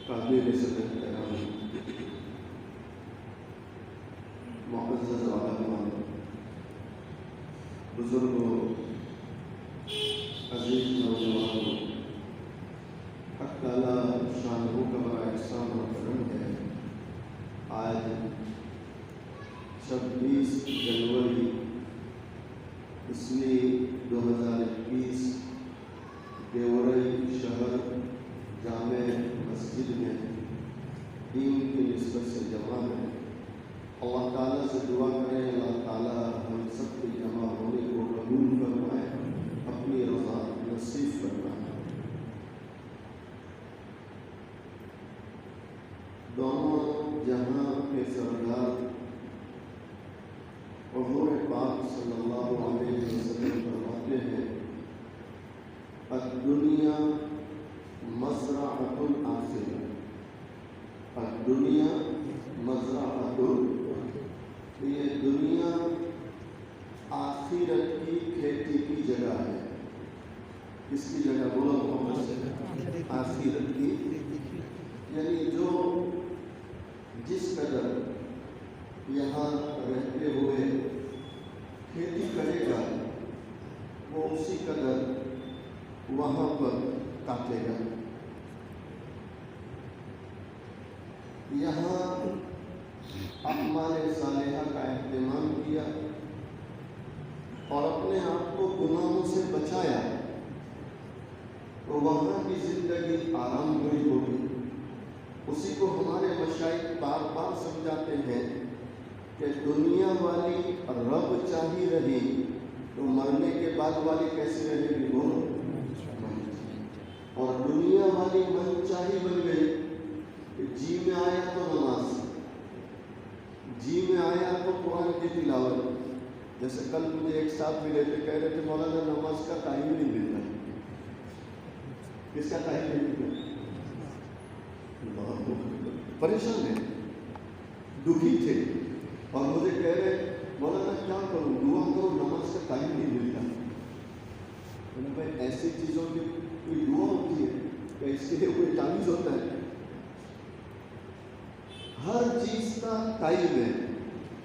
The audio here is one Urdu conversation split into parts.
قابل صدر کرام معزز علماء بزرگوں عزیز نوجوانوں حق تعالی شانہ کا بڑا احسان و کرم ہے. آج 26 جنوری ء 2021 دیورائی شہر جامع مسجد میں دین کی نسبت سے جمع ہے. اللہ تعالیٰ سے دعا کریں اللہ تعالیٰ ہم سب کے جمع ہونے کو قبول فرمائے، اپنی رضا نصیب فرمائے. دونوں جہاں کے سردار حضور پاک صلی اللہ علیہ وسلم فرماتے ہیں الدنیا مزرعۃ الآخرہ، الدنیا مزرعۃ، یہ دنیا آخرت کی کھیتی کی جگہ ہے۔ کس کی جگہ؟ بولو محمد سے، آخرت کی، یعنی جو جس قدر یہاں رہتے ہوئے کھیتی کرے گا وہ اسی قدر وہاں پر کاٹے گا۔ یہاں اعمال صالحہ کا اہتمام کیا اور اپنے آپ کو گناہوں سے بچایا تو وہاں کی زندگی آرام دہ ہوگی۔ اسی کو ہمارے مشائخ بار بار سمجھاتے ہیں کہ دنیا والی رب چاہی رہی تو مرنے کے بعد والی کیسے رہے گی؟ وہ اور دنیا والی من چاہی بن گئی کہ جی میں آیا تو نماز، جی میں آیا تو قرآن کی تلاوت۔ جیسے کل مجھے ایک صاحب ملے تھے، کہہ رہے تھے مولانا نماز کا ٹائم ہی نہیں ملتا۔ کس کا ٹائم نہیں ملتا؟ پریشان ہے، دکھی تھے اور مجھے کہہ رہے مولانا کیا کروں، دعا کرو، نماز کا ٹائم نہیں ملتا۔ بھائی ایسی چیزوں کی کوئی دعا ہوتی ہے کہ اس کے لیے کوئی تعویذ ہوتا ہے؟ ہر چیز کا ٹائم ہے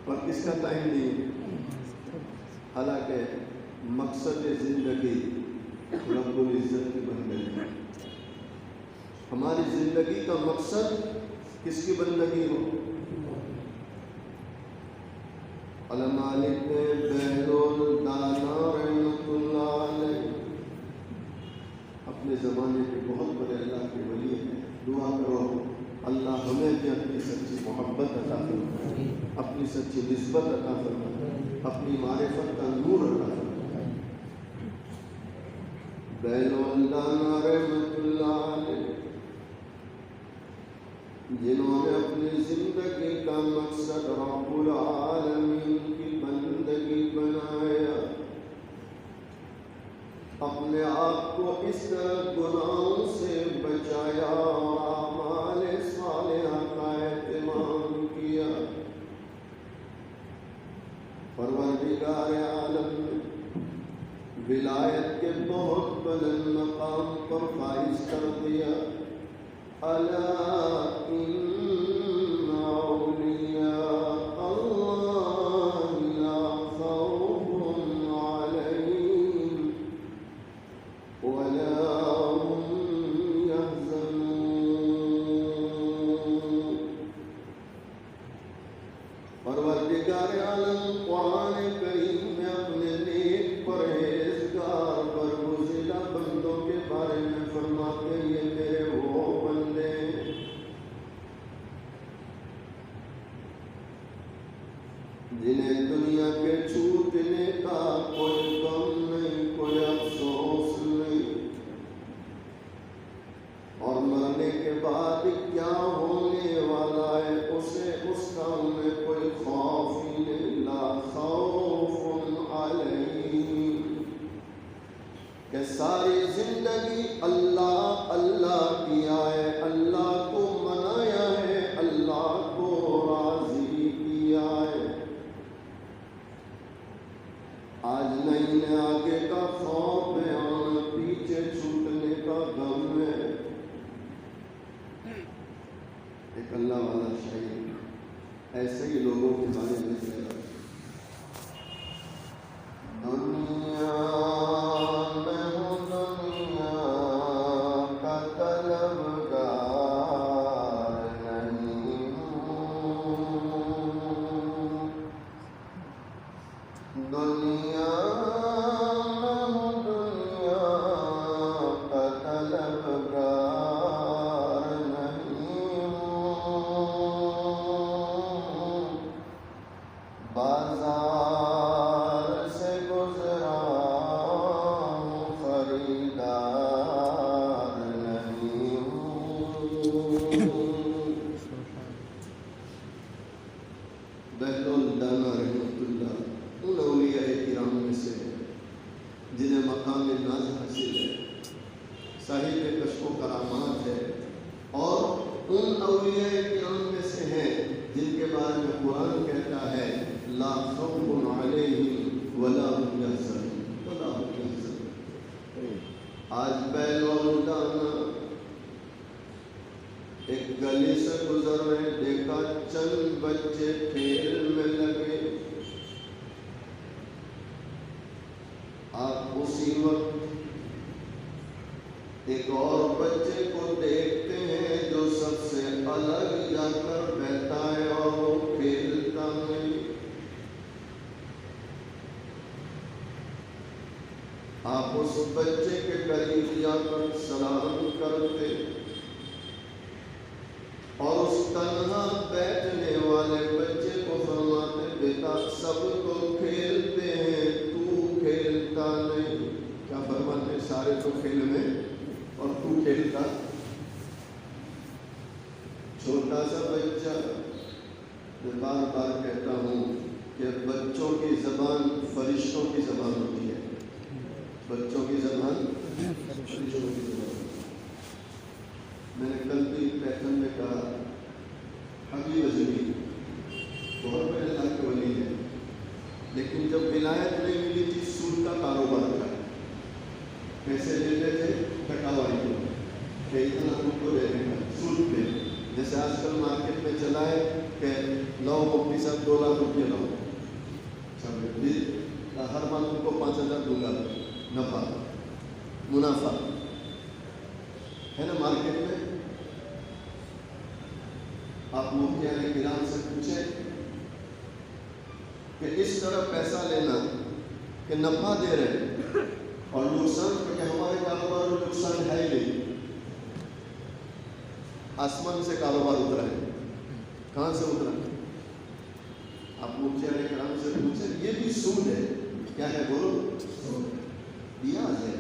اور کس کا ٹائم نہیں ہے۔ حالانکہ مقصد زندگی رب العزت کی بندگی ہے۔ ہماری زندگی کا مقصد کس کی بندگی ہو؟ علامہ بہلول دانا رحمۃ اللہ علیہ اپنے زمانے کے بہت بڑے اللہ کے ولی ہیں۔ دعا کرو اللہ ہمیں بھی اپنی سچی محبت عطا فرمائے، اپنی سچی نسبت عطا فرمائے، اپنی معرفت کا نور عطا فرمائے۔ بہلول دانا رحمۃ اللہ علیہ جنہوں نے اپنی زندگی کا مقصد رب العالمین کی بندگی بنایا، اپنے آپ کو اس طرح گناہوں سے بچایا اور اعمال صالحہ کا اہتمام کیا، پروردگار عالم نے ولایت کے بہت بلند مقام پر فائز کر دیا۔ الا ان اولیاء اللہ لا خوف علیہم ولا هم يحزنون۔ پروردگار عالم قرآن کریم میں اپنے نیک پرہیزگار برگزیدہ بندوں کے بارے میں فرماتے ہیں، یہ میرے وہ بندے جنہیں دنیا کے چھوٹنے کا کوئی غم نہیں، کوئی افسوس نہیں، اور مرنے کے بعد کیا ہونے والا ہے اسے اس کا انہیں کوئی خوف ہی نہیں۔ لا خوف علیہم، کہ ساری زندگی اللہ اللہ کیا ہے، اللہ کو منایا ہے، اللہ کو راضی کیا ہے۔ آج نہیں ہے آگے کا خوف ہے اور پیچھے چھوٹنے کا غم ہے۔ ایک اللہ والا شاعر ایسے ہی لوگوں کے بارے میں کہہ رہا ہے، دنیا میں ہوں دنیا کا طلبگار نہیں ہوں، دنیا میں ہوں دنیا کا طلبگار نہیں ہوں، ایک گلی سے گزر رہے، دیکھا چند بچے کھیل میں لگے. آپ اسی وقت ایک اور بچے کو دیکھتے ہیں جو سب سے الگ جا کر بیٹھا ہے اور وہ کھیلتا نہیں. آپ اس بچے کے قریب جا کر سلام کرتے اور اس تنہا بیٹھنے والے بچے کو فرماتے، بیٹا سب تو کھیلتے ہیں، تو کھیلتا نہیں. کیا فرماتے؟ سارے تو کھیل میں اور تو کھیلتا. چھوٹا سا بچہ. میں بار بار کہتا ہوں کہ بچوں کی زبان فرشتوں کی زبان ہوتی ہے. بچوں کی زبان فرشتوں کی زبان. میں نے کل بھی پیٹرن میں کہا، حبیب اجمی بہت بڑے اللہ کے ولی ہے، لیکن جب ولایت نہیں ملی تھی سود کا کاروبار تھا. پیسے لیتے تھے ٹکاوائی کو کہ اتنا تم کو دے دیں گا سود پہ. جیسے آج کل مارکیٹ میں چلا ہے کہ لو مفتی صاحب 2 لاکھ روپیہ لاؤ، ہر ماہ تم کو 5,000 دوں گا نفع منافع ہے نا مارکیٹ میں. آپ مفتیان کرام سے پوچھیں کہ اس طرح پیسہ لینا کہ نفع دے رہے اور نقصان کہ ہمارے کاروبار میں نقصان ہے ہی نہیں. آسمان سے کاروبار اترا ہے. کہاں سے اترا؟ آپ مفتیان کرام سے پوچھیں. یہ بھی سود ہے. کیا ہے بولو؟ بیاج ہے.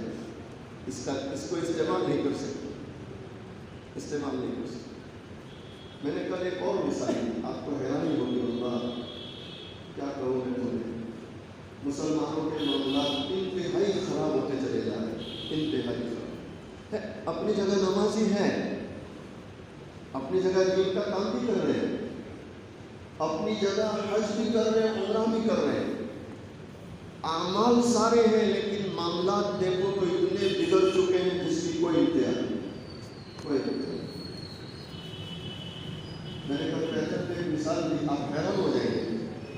اس کو استعمال نہیں کر سکتے، استعمال نہیں کر سکتے. میں نے کل ایک اور مثال دی، آپ کو حیرانی ہوگی. اللہ کیا کہوں میں تمہیں. مسلمانوں کے معاملات انتہائی خراب ہوتے چلے جا رہے ہیں، انتہائی خراب. اپنی جگہ نمازی ہے، اپنی جگہ دین کا کام بھی کر رہے ہیں، اپنی جگہ حج بھی کر رہے ہیں، عمرہ بھی کر رہے ہیں، اعمال سارے ہیں، لیکن معاملات دیکھو تو اتنے بگڑ چکے ہیں جس کی کوئی انتہا نہیں. میں نے کل پیٹرن پہ ایک مثال دی، آپ حیران ہو جائیں گے،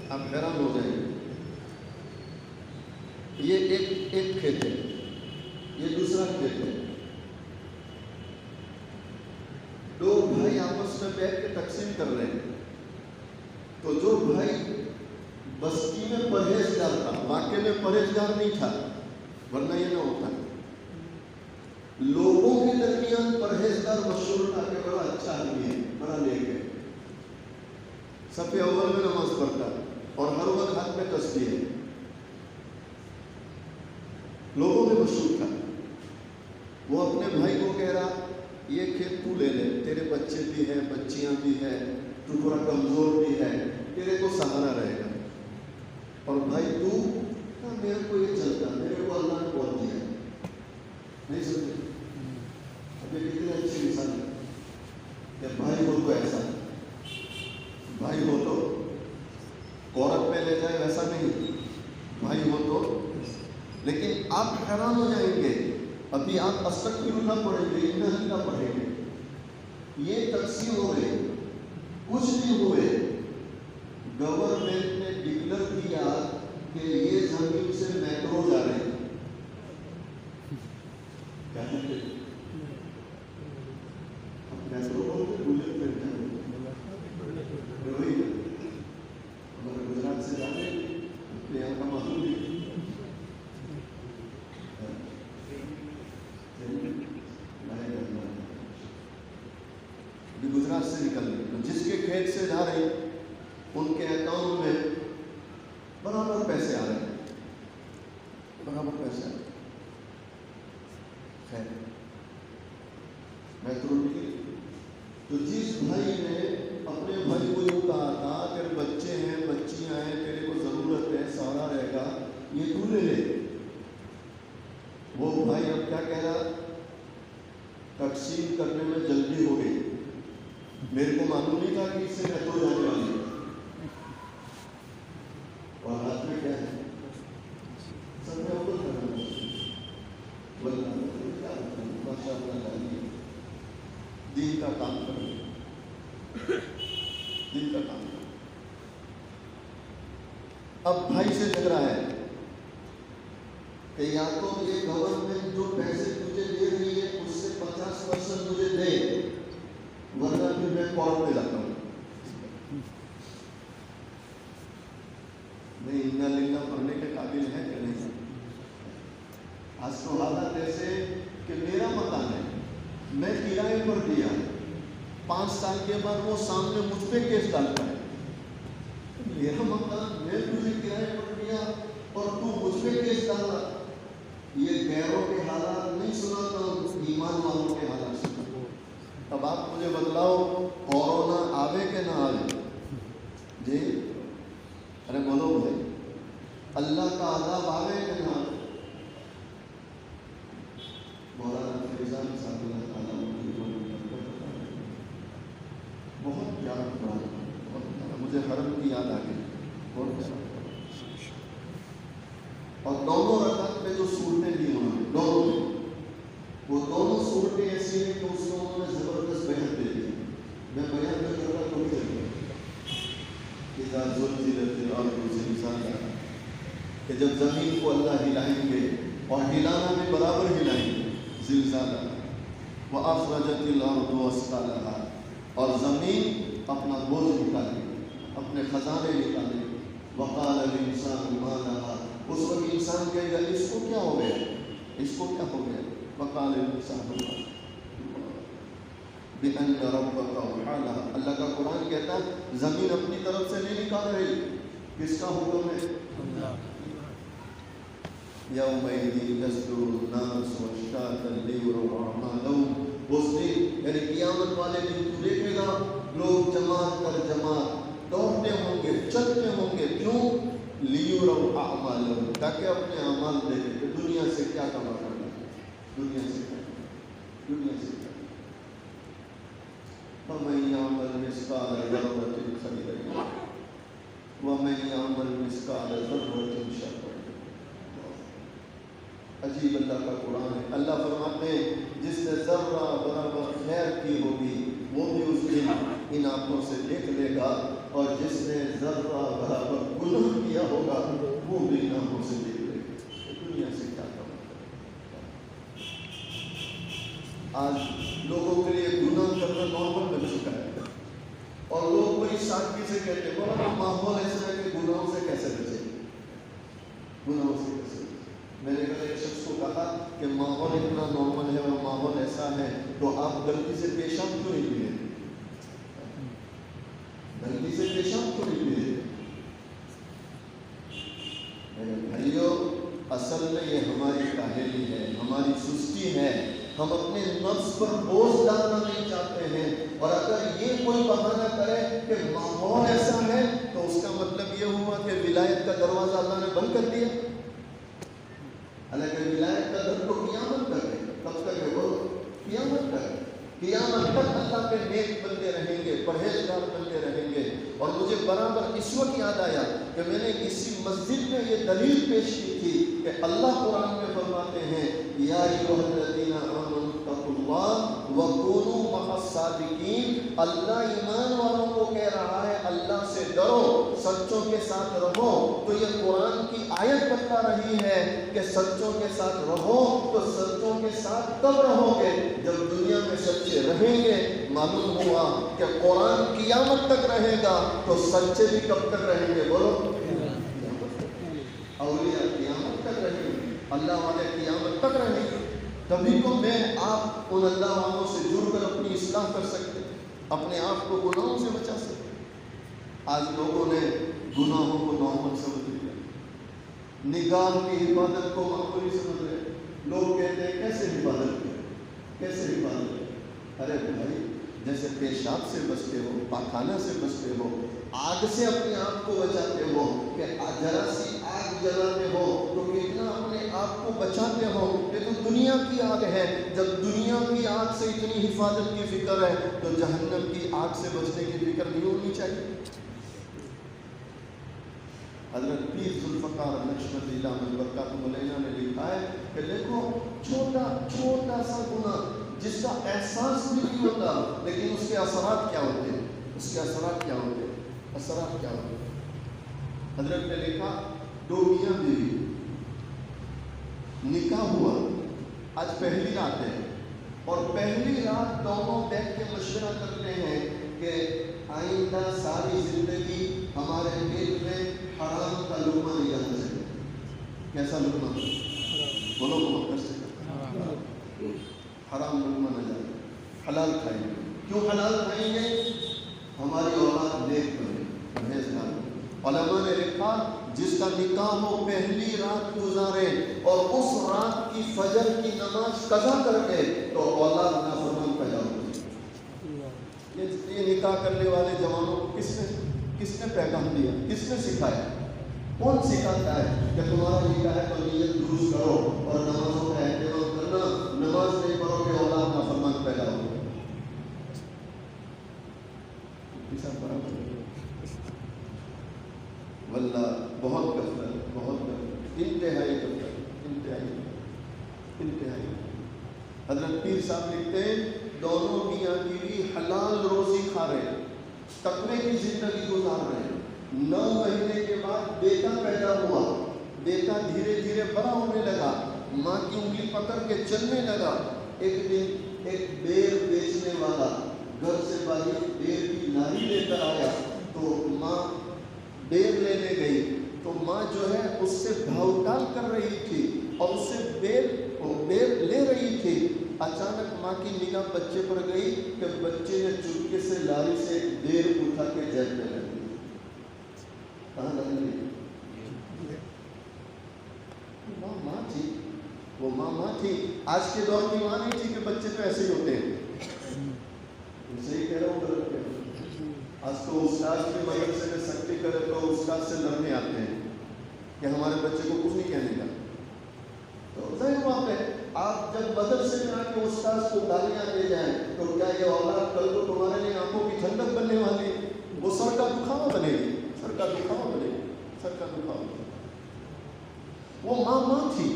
آپ حیران ہو جائیں گے. یہ ایک کھیت ہے، یہ دوسرا کھیت ہے. 2 بھائی آپس میں بیٹھ کے تقسیم کر رہے ہیں. تو جو بھائی بستی میں پرہیزگار تھا، واقعے میں پرہیزگار نہیں تھا ورنہ یہ نہ ہوتا. لوگوں کے درمیان پرہیزگار مشہور تھا کہ بڑا اچھا آدمی ہے، بڑا نیک ہے، صف اول میں نماز پڑھتا اور ہر وقت ہاتھ میں تسبیح ہے. لوگوں میں مشہور تھا. وہ اپنے بھائی کو کہہ رہا، یہ کھیت تو لے لے، تیرے بچے بھی ہیں، بچیاں بھی ہیں، تو تھوڑا کمزور بھی ہے، تیرے کو سہارا رہے گا. اور بھائی تو میرے کو یہ چلتا، میرے کو اللہ نے بہت دیا. نہیں سمجھے؟ اب یہ کتنی اچھی مثال ہے کہ بھائی ہو تو ایسا، بھائی ہو تو عورت پہ لے جائے ویسا نہیں، بھائی ہو تو. لیکن آپ حیران ہو جائیں گے، ابھی آپ استغفراللہ پڑھیں گے، انہ پڑھیں گے، یہ تقسیم ہو گئے، کچھ بھی ہوئے. گورنمنٹ نے ڈکلیئر کیا کہ یہ زمین سے میٹرو جا رہے ہیں. کیا کہتے ہیں؟ اب میٹرو بولتے بلٹ ٹرین جانے ہمارے گجرات سے جانے یہاں کا ماحول بھی گجرات سے نکلنے، جس کے کھیت سے جا رہے ان کے اکاؤنٹ میں برابر پیسے آ رہے ہیں، برابر پیسے آ رہے ہیں. خیر میٹرو نکلی تو جس بھائی نے اپنے بھائی کو یوں کہا تھا کہ بچے ہیں، بچیاں ہیں، تیرے کو ضرورت ہے، سہارا رہے گا، یہ تو لے لے. وہ بھائی اب کیا کہہ رہا، تقسیم کرنے میں جلدی ہو گئی، میرے کو معلوم نہیں تھا کہ اس سے میٹرو جانے والی ہے. اور ہاتھ میں کیا ہے، سب میں اوپر کرنا ماشاء اللہ دین کا کام کرنا. دل کا کام کرو۔ اب بھائی سے جھگڑا ہے کہ یا تو یہ گورنمنٹ جو پیسے تجھے دے رہی ہے اس سے 50% مجھے دے، ورنہ پھر میں کورٹ میں جاتا ہوں۔ نہیں انا للہ پڑھنے کے قابل ہے کہ نہیں؟ آج تو حالت ایسے کہ میرا مکان ہے، میں کرائے پر دیا، 5 سال کے بعد وہ سامنے مجھ پہ کیس ڈالتا ہے، میرا مکان میں تجھے کرائے پر دیا اور تو مجھ پہ کیس ڈالا۔ یہ غیروں کے حالات نہیں سناتا ہوں، ایمان والوں کے حالات سناتا ہوں۔ اب آپ مجھے بتلاؤ کورونا آوے کہ نہ آوے؟ جی ارے بولو بھائی، اللہ کا عذاب آوے کہ نہ آوے؟ مولانا فیضان صاحب اللہ تعالیٰ بہت پیارا قرآن، بہت پیارا، مجھے حرم کی یاد آ گئی، بہت پیارا۔ اور دونوں رکعت میں جو صورتیں دی انہوں نے، دونوں میں، وہ دونوں صورتیں ایسی ہیں کہ اس کو انہوں نے زبردست بیان دے دی۔ میں بیان میں کرتا تو بھی چلتا اذا زلزلت الارض زلزالها، کہ جب زمین کو اللہ ہلائیں گے اور ہلانا میں برابر ہلائیں گے، زلزالها واخرجت الارض اثقالها، اور زمین اپنا بوجھ نکالے گی، اپنے خزانے نکالے گی، وقال الانسان ما لها، اس وقت انسان کہے گا اس کو کیا ہو گیا، اس کو کیا ہو گیا، وقال الانسان بأن ربك أوحى لها، اللہ کا قرآن کہتا ہے زمین اپنی طرف سے نہیں نکال رہی، کس کا حکم ہے؟ یومئذ یصدر الناس اشتاتا لیروا اعمالهم، اس دن یعنی قیامت والے دن تو دیکھے گا لوگ جماعت پر جماعت دوڑتے ہوں گے، چلتے ہوں گے، کیوں؟ لیروا اعمالهم، تاکہ اپنے اعمال دیکھیں کہ دنیا سے کیا کما کرنا ہے، دنیا سے کیا، دنیا سے کیا۔ وَمَن يَعْمَلْ مِثْقَالَ ذَرَّةٍ خَيْرًا يَرَهُ وَمَن يَعْمَلْ مِثْقَالَ ذَرَّةٍ شَرًّا يَرَهُ۔ عجیب اللہ کا قرآن ہے۔ اللہ فرماتے ہیں جس نے ذرہ برابر خیر کی ہوگی وہ بھی اس دن ان آنکھوں سے دیکھ لے گا، اور جس نے ذرہ برابر گناہ کیا ہوگا وہ بھی ان آنکھوں سے دیکھ لے گا۔ دنیا سے کیا کرنا؟ آج لوگوں کے لیے گناہ کرنا نارمل بن چکا ہے، اور لوگ بڑی سادگی سے کہتے ہیں بولا ماحول ایسا ہے کہ گناہوں سے کیسے بچیں، گناہوں سے کیسے بچیں۔ میں نے کل ایک شخص کو کہا کہ ماحول اتنا نارمل ہے اور ماحول ایسا ہے تو آپ غلطی سے پیشاب کیوں نہیں پیے، غلطی سے پیشاب کیوں نہیں پیے؟ میرے بھائیو، اصل میں یہ ہماری کاہلی ہے، ہماری سستی ہے، ہم اپنے نفس پر بوجھ ڈالنا نہیں چاہتے ہیں، اور اگر یہ کوئی بہانہ کرے کہ ماحول ایسا ہے تو اس کا مطلب یہ ہوا کہ ولایت کا دروازہ اللہ نے بند کر دیا۔ حالانکہ ولایت کا در تو قیامت تک ہے، کب تک ہے وہ؟ قیامت تک، قیامت تک اللہ کے نیک بندے رہیں گے، پرہیزگار بندے رہیں گے۔ اور مجھے برابر اس وقت یاد آیا کہ میں نے کسی مسجد میں یہ دلیل پیش کی تھی کہ اللہ قرآن میں فرماتے ہیں یا ایھا الذین آمنوا اتقوا اللہ وکونوا مع الصادقین، اللہ ایمان والوں کو کہہ رہا ہے اللہ سے ڈرو، سچوں کے ساتھ رہو۔ تو یہ قرآن کی آیت بتا رہی ہے کہ سچوں کے ساتھ رہو، تو سچوں کے ساتھ کب رہو گے؟ جب دنیا میں سچے رہیں گے۔ معلوم ہوا کہ قرآن قیامت تک رہے گا تو سچے بھی کب تک رہیں گے؟ بولو، اولیاء قیامت تک رہیں گے، اللہ والے قیامت تک رہیں گے، تبھی تو میں آپ ان اللہ والوں سے جڑ کر اپنی اصلاح کر سکتے، اپنے آپ کو گناہوں سے بچا سکتے۔ آج لوگوں نے گناہوں کو نارمل سمجھ لیا، نگاہ کی حفاظت کو معمولی سمجھ رہے۔ لوگ کہتے ہیں کیسے حفاظت کریں، کیسے حفاظت کریں؟ ارے بھائی، جیسے پیشاب سے بچتے ہو، پاخانہ سے بچتے ہو، آگ سے اپنے آپ کو بچاتے ہو کہ ذرا سی آگ جلاتے ہو تو کتنا اپنے آپ کو بچاتے ہو۔ یہ تو دنیا کی آگ ہے، جب دنیا کی آگ سے اتنی حفاظت کی فکر ہے تو جہنم کی آگ سے بچنے کی فکر نہیں ہونی چاہیے۔ حضرت پیر ذوالفقار نقشبندی دامت برکاتہ علیہ نے لکھا ہے کہ دیکھو چھوٹا سا گناہ جس کا احساس بھی نہیں ہوتا لیکن اس کے اثرات کیا ہوتے ہیں۔ اس کے اثرات کیا ہوں گے؟ اثرات کیا ہوں گے؟ حضرت نے لکھا 2 میاں بیوی نکاح ہوا، آج پہلی رات ہے، اور پہلی رات دونوں بیٹھ کے مشورہ کرتے ہیں کہ آئندہ ساری زندگی ہمارے دل میں حرام کا لقمہ نہیں جانا چاہیے۔ کیسا لقمہ؟ بولو محبت سے، حرام لقمہ نہ جائے، حلال کھائیں گے۔ کیوں حلال کھائیں گے؟ ہماری اولاد نیک بنے، پرہیزگار بنے۔ علماء نے لکھا جس کا نکاح ہو پہلی رات گزارے اور اس رات کی فجر کی نماز قضا کر دے تو اولاد نافرمان پیدا ہوگی۔ یہ نکاح کرنے والے جوانوں کو کس نے پیغام دیا؟ کس نے سکھایا؟ کون سکھاتا ہے کہ تمہارا نکاح ہے تو نیت درست کرو اور نمازوں کا اہتمام کرنا، نماز نہیں پڑھو کہ اولاد نافرمان پیدا ہوگی؟ واللہ بہت غفلت، بہت غفلت، انتہائی غفلت، انتہائی۔ حضرت پیر صاحب لکھتے ہیں دونوں میاں بیوی حلال روزی کھا رہے ہیں، تقوی کی زندگی گزار رہے ہیں۔ 9 مہینے کے بعد بیٹا پیدا ہوا، بیٹا دھیرے دھیرے بڑا ہونے لگا، ماں کی انگلی پکڑ کے چلنے لگا۔ ایک دن ایک بیر بیچنے والا گھر سے باہر بیر کی لاری لے کر آیا تو ماں بیر لینے گئی تو ماں جو ہے اس سے بھاؤ ٹال کر رہی تھی اور اس سے بیر لے رہی تھی۔ اچانک ماں کی نگاہ بچے پر گئی کہ بچے نے چپکے سے لاری سے بیر اٹھا کے جیب میں رکھ دی۔ کہاں رکھ دی؟ ماں تھی، وہ ماں تھی۔ آج کے دور کی ماں نہیں تھی کہ بچے تو ایسے ہی ہوتے ہیں، صحیح کہہ رہا ہوں غلط کہہ رہا ہوں؟ آج تو استاد کی مدرسے میں سختی کرے تو استاد سے لڑنے آتے ہیں کہ ہمارے بچے کو کچھ نہیں کہنے کا۔ تو ظاہر بات ہے آپ جب مدرسے میں آ کے استاد کو گالیاں دے جائیں تو کیا یہ اولاد کل کو تمہارے لیے آنکھوں کی ٹھنڈک بننے والی؟ وہ سر کا دکھاوا بنے گی، سر کا دکھاوا بنے گی، سر کا دکھاوا بنے گی۔ وہ ماں تھی،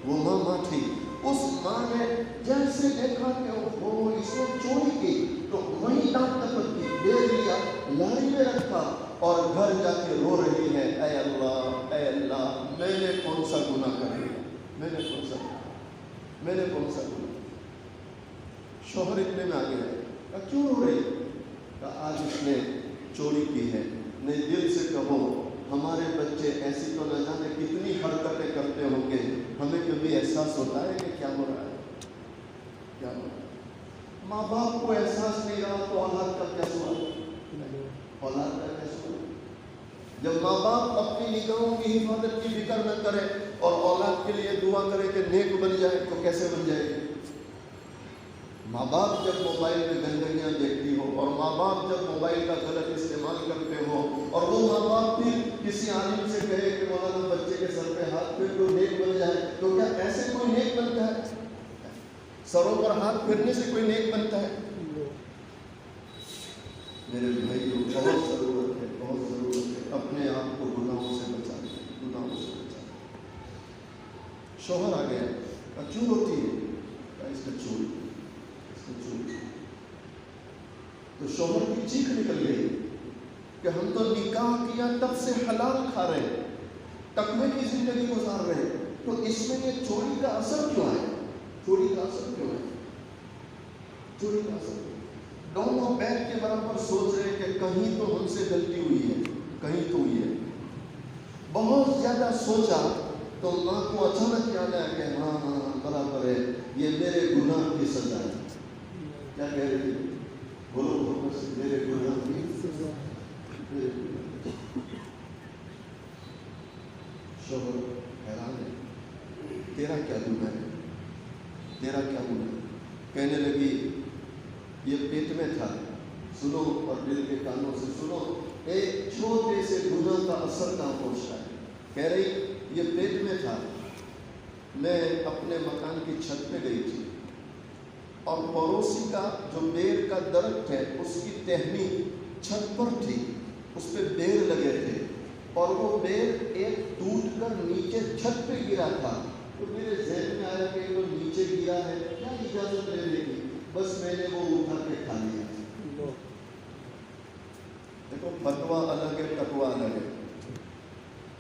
وہ ماں تھی۔ اس ماں نے جیسے دیکھا کہ وہ اس نے چوری کی تو وہی ڈانٹ ڈپٹ کی، دے لیا، لاری میں رکھا اور گھر جا کے رو رہی ہے، اے اللہ میں نے کون سا گناہ کر لیا، میں نے کون سا گناہ۔ شوہر اتنے میں آگے ہے، کہا کیوں رو رہی؟ کہا آج اس نے چوری کی ہے۔ نہیں، دل سے کہو ہمارے بچے ایسی تو نہ جانے کتنی حرکتیں کرتے ہوں گے، ہمیں کبھی احساس ہوتا ہے کہ کیا ہو رہا ہے، کیا ہو رہا ہے؟ ماں باپ کو احساس نہیں رہا تو اولاد کا کیا سوال؟ اولاد کا کیا سوال؟ جب ماں باپ اپنی نگاہوں کی حفاظت کی فکر نہ کرے اور اولاد کے لیے دعا کرے کہ نیک بن جائے تو کیسے بن جائے گی؟ ماں باپ جب موبائل میں گندگیاں دیکھتی ہو اور ماں باپ جب موبائل کا غلط استعمال کرتے ہو اور وہ ماں باپ بھی کسی عالم سے کہے کہ مولانا بچے کے سر پہ ہاتھ پھیر تو نیک بن جائے، تو کیا ایسے کوئی نیک بنتا ہے؟ سروں پر ہاتھ پھیرنے سے کوئی نیک بنتا ہے؟ میرے بھائیوں، بہت ضرورت ہے اپنے آپ کو گناہوں سے بچانے، گناہوں سے بچانے۔ شوہر آ گیا، کیوں ہوتی ہے؟ اس کا چوری، تو شوہر کی چیخ نکل گئی کہ ہم تو نکاح کیا تب سے حلال کھا رہے ہیں، تقوی کی زندگی گزار رہے ہیں، تو اس میں یہ چوری کا اثر کیوں ہے؟ چوری کا اثر کیوں ہے؟ چوری کا اثر دونوں بیٹھ کے برابر سوچ رہے کہ کہیں تو ہم سے غلطی ہوئی ہے، کہیں تو ہوئی ہے۔ بہت زیادہ سوچا تو ماں کو اچانک یاد آیا کہ ہاں برابر ہے، یہ میرے گناہ کی سزا ہے۔ کیا کہہ رہی ہے؟ بولو میرے گناہ کی سزا۔ شوہر حیران ہے، تیرا کیا گناہ ہے، تیرا کیا گناہ ہے؟ کہنے لگی یہ پیٹ میں تھا، سنو اور دل کے کانوں سے سنو، ایک چھوٹے سے گناہ کا اثر کہاں پہنچتا ہے۔ کہہ رہی یہ پیٹ میں تھا، میں اپنے مکان کی چھت پہ گئی تھی اور پڑوسی کا جو بیر کا درخت ہے اس کی ٹہنی چھت پر تھی، اس پہ بیر لگے تھے اور وہ بیر ایک ٹوٹ کر نیچے چھت پہ گرا تھا، تو میرے ذہن میں آیا کہ وہ نیچے گرا ہے، کیا اجازت لینے کی، بس میں نے وہ اٹھا کے کھا لیا۔ فتویٰ الگ ہے، تقویٰ الگ ہے.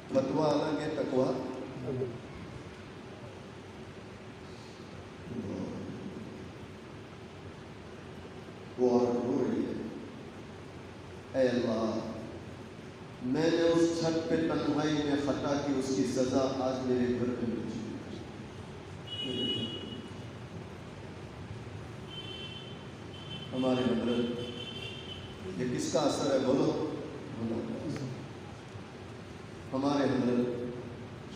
فتویٰ الگ ہے، تقویٰ وہ عورت رو رہی ہے، اے اللہ میں نے اس چھت پہ تنہائی میں خطا کی، اس کی سزا آج میرے گھر پہ مل چکی. ہمارے حضرت یہ کس کا اثر ہے بولو؟ ہمارے حضرت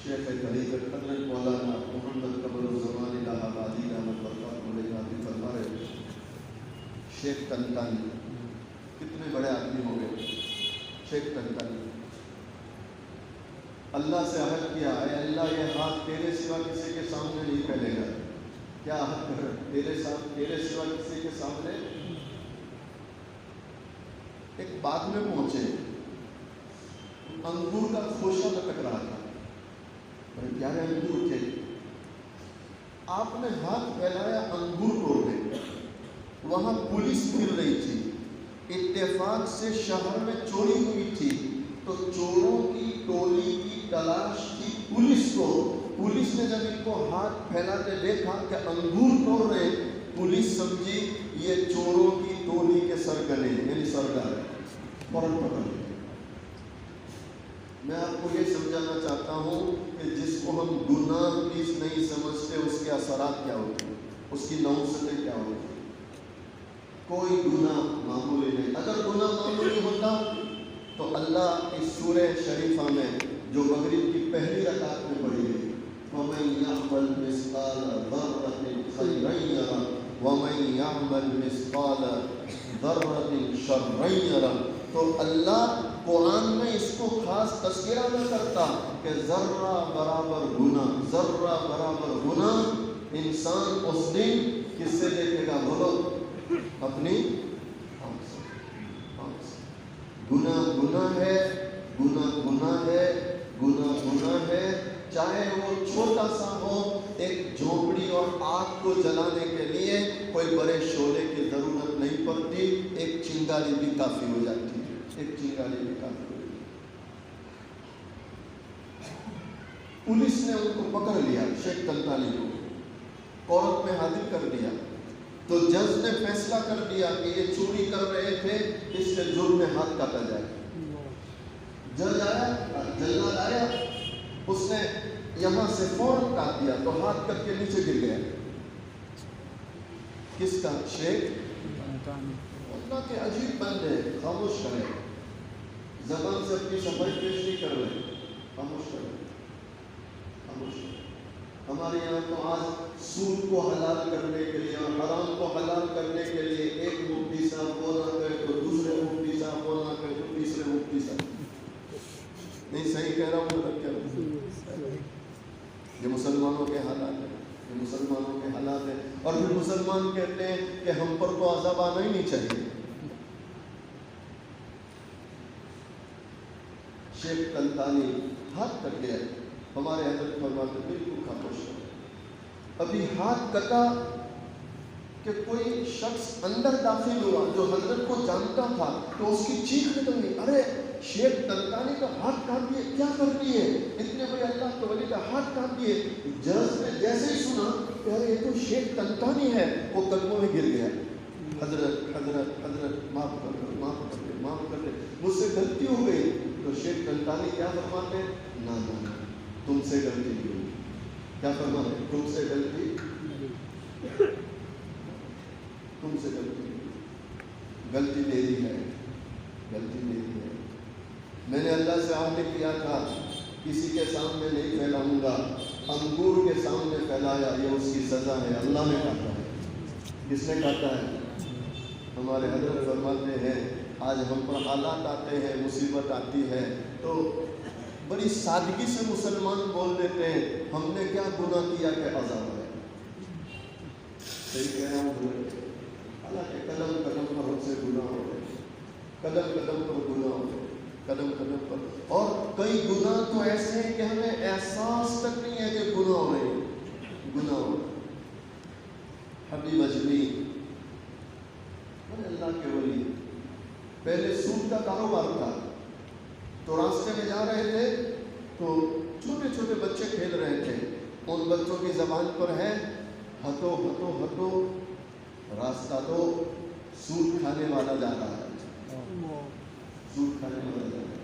شیخ طریقت حضرت مولانا محمد قمر الزمان الہ آبادی رحمۃ اللہ علیہ فرما رہے ہیں، شیخ طنطانی کتنے بڑے آدمی ہو گئے. شیخ طنطانی اللہ سے عہد کیا، اے اللہ یہ ہاتھ تیرے سوا کسی کے سامنے نہیں پھیلے گا. کیا عہد کر تیرے سوا کسی کے سامنے. ایک بات میں پہنچے، انگور کا خوشہ لٹک رہا تھا، بڑے پیارے انگور تھے. آپ نے ہاتھ پھیلایا، انگور توڑ گئے. وہاں پولیس پھر رہی تھی، اتفاق سے شہر میں چوری ہوئی تھی، تو چوروں کی ٹولی کی تلاش تھی پولیس کو. پولیس نے جب ان کو ہاتھ پھیلاتے دیکھا کہ انگور توڑ رہے، پولیس سمجھی یہ چوروں کی ٹولی کے سرگنے یعنی سردار فوراً پکڑ لیا. میں آپ کو یہ سمجھانا چاہتا ہوں کہ جس کو ہم گناہ چیز نہیں سمجھتے اس کے اثرات کیا ہوتے ہیں، اس کی نوسطیں کیا ہوتی ہیں. کوئی گناہ معمولی نہیں. اگر گناہ معمولی ہوتا تو اللہ اس سورہ شریفہ میں جو مغرب کی پہلی رکعت میں پڑھی گئی، وَمَن يَعْمَلْ مِثْقَالَ ذَرَّةٍ خَيْرًا يَرَهُ وَمَن يَعْمَلْ مِثْقَالَ ذَرَّةٍ شَرًّا يَرَهُ، تو اللہ قرآن میں اس کو خاص تذکرہ نہ کرتا کہ ذرہ برابر گناہ، ذرہ برابر گناہ انسان اس دن کس سے دیکھے گا بولو؟ اپنی گناہ ہے، گناہ ہے، چاہے وہ چھوٹا سا ہو. ایک جھونپڑی اور آگ کو جلانے کے لیے کوئی بڑے شعلے کی ضرورت نہیں پڑتی، ایک چنگاری بھی کافی ہو جاتی ہے، ایک چنگاری بھی کافی ہو جاتی ہے. پولیس نے ان کو پکڑ لیا، شیخ طنطانی کو کورٹ میں حاضر کر دیا. تو جج نے فیصلہ کر دیا کہ یہ چوری کر رہے تھے، اس سے جرم میں ہاتھ کاٹا جائے. جج آیا، جلاد آیا، اس نے یہاں سے فوراً کاٹ دیا تو ہاتھ کٹ کے نیچے گر گیا. کس کا؟ شیخ اللہ کے عجیب بندے. خاموش کریں، زبان سے اپنی صفائی پیش نہیں کر رہے، خاموش کریں، خاموش کریں. ہمارے یہاں تو آج سود کو حلال کرنے کے لیے اور حرام کو حلال کرنے کے لیے ایک مفتی صاحب بولنا کرے تو دوسرے مفتی صاحب بولنا کرے تو تیسرے مفتی صاحب. نہیں صحیح کہہ رہا ہوں مطلب کیا؟ یہ مسلمانوں کے حالات ہیں، یہ مسلمانوں کے حالات ہیں. اور پھر مسلمان کہتے ہیں کہ ہم پر تو عذاب آنا ہی نہیں چاہیے. شیخ طنطانی ہاتھ کٹ گیا. ہمارے حضرت فرماتے بالکل خاموش ہو. ابھی ہاتھ کٹا کہ کوئی شخص اندر داخل ہوا جو حضرت کو جانتا تھا، تو اس کی چیخ نکل گئی، ارے شیخ طنطانی کا ہاتھ کاٹ دیے، کیا کر دیے؟ اتنے بڑے اللہ کے ولی کا ہاتھ کاٹ دیے. جج نے جیسے ہی سنا کہ ارے یہ تو شیخ طنطانی ہے، وہ قدموں میں گر گیا. حضرت حضرت حضرت معاف کر دے، معاف کر دے، معاف کر دے، مجھ سے غلطی ہو گئی. تو شیخ طنطانی کیا فرماتے ہیں؟ نہ تم سے غلطی نہیں ہوئی. کیا فرماتے ہیں؟ تم سے غلطی، تم سے غلطی میری ہے، غلطی میری ہے. میں نے اللہ سے عہد کیا تھا کسی کے سامنے نہیں پھیلاؤں گا، انگور کے سامنے پھیلایا، یہ اس کی سزا ہے. اللہ نے کاٹا ہے. کس نے کاٹا ہے؟ ہمارے حضرت فرماتے ہیں آج ہم پر حالات آتے ہیں، مصیبت آتی ہے تو بڑی سادگی سے مسلمان بول دیتے ہیں ہم نے کیا گناہ کیا کہ عذاب ہے. صحیح کہہ رہا ہوں؟ حالانکہ قدم قدم پر ہم سے گناہ ہو رہے، قدم قدم پر گناہ ہو رہے، قدم قدم پر. اور کئی گناہ تو ایسے ہیں کہ ہمیں احساس تک نہیں ہے کہ گناہ ہو رہے ہیں، گناہ ہو رہے. حبیب اجمی اللہ کے ولی، پہلے سود کا کاروبار تھا، تو راستے میں جا رہے تھے تو چھوٹے چھوٹے بچے کھیل رہے تھے. ان بچوں کی زبان پر ہے ہٹو ہٹو ہٹو راستہ دو, سود کھانے والا جا رہا ہے, سود کھانے والا جا رہا ہے.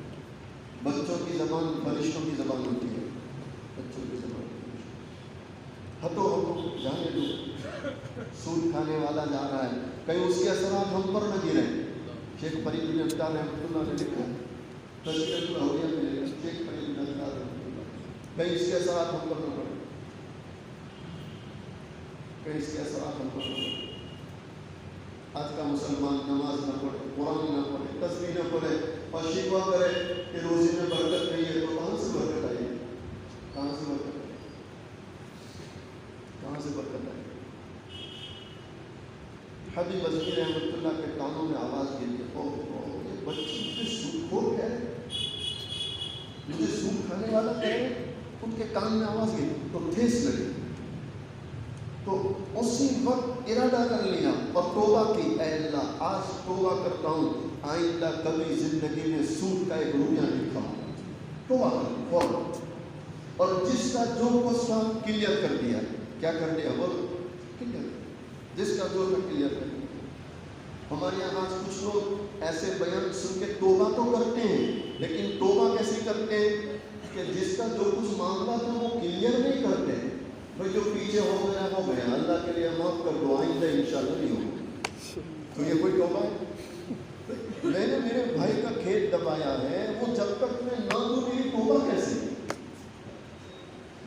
بچوں کی زبان فرشتوں کی زبان ہوتی ہے, بچوں کی زبان ہٹو ہٹو جانے دو, سود کھانے والا جا رہا ہے. کہیں اس کے اثرات ہم پر نہ گریں. شیخ فرید بن عطار رحمۃ اللہ نے لکھا تذکرۃ الاولیاء میں لکھا, شیخ فرید بن عطار رحمۃ اللہ, کہیں اس کے اثرات ہم پر نہ پڑے, کہیں اس کے اثرات ہم پر نہ پڑے. آج کا مسلمان نماز نہ پڑھے, قرآن نہ پڑھے, تسبیح نہ پڑھے اور شکوہ کرے کہ روزی میں برکت نہیں ہے, تو کہاں سے برکت آئی ہے؟ کہاں سے برکت آئی؟ کہاں سے برکت آئی؟ حبیب ازکی رحمۃ اللہ کے کانوں میں آواز گئی, یہ بچے مجھے سود کھور ہے, مجھے سود کھانے والا ہے. ان کے کان میں آواز گئی تو ٹھیس لگی, تو اسی وقت ارادہ کر لیا اور توبہ کی, اے اللہ آج توبہ کرتا ہوں, آئندہ کبھی زندگی میں سود کا ایک روپیہ نہیں کھاؤں. توبہ کر فوراً. اور جس کا جو کچھ تھا کلیئر کر دیا. کیا کر دیا؟ بولو کلیئر. جس کا جو تھا کلیئر کر دیا. ہمارے یہاں آج کچھ لوگ ایسے بیان سن کے توبہ تو کرتے ہیں, لیکن توبہ کیسے کرتے ہیں کہ جس کا جو کچھ معاملہ تھا وہ کلیئر نہیں کرتے. بھائی جو پیچھے ہو گیا وہ گیا, اللہ کے لیے معاف کر دو, آئندہ انشاءاللہ نہیں ہوگا. تو یہ کوئی توبہ ہے؟ میں نے میرے بھائی کا کھیت دبایا ہے, وہ جب تک میں نہ دوں میری توبہ کیسے؟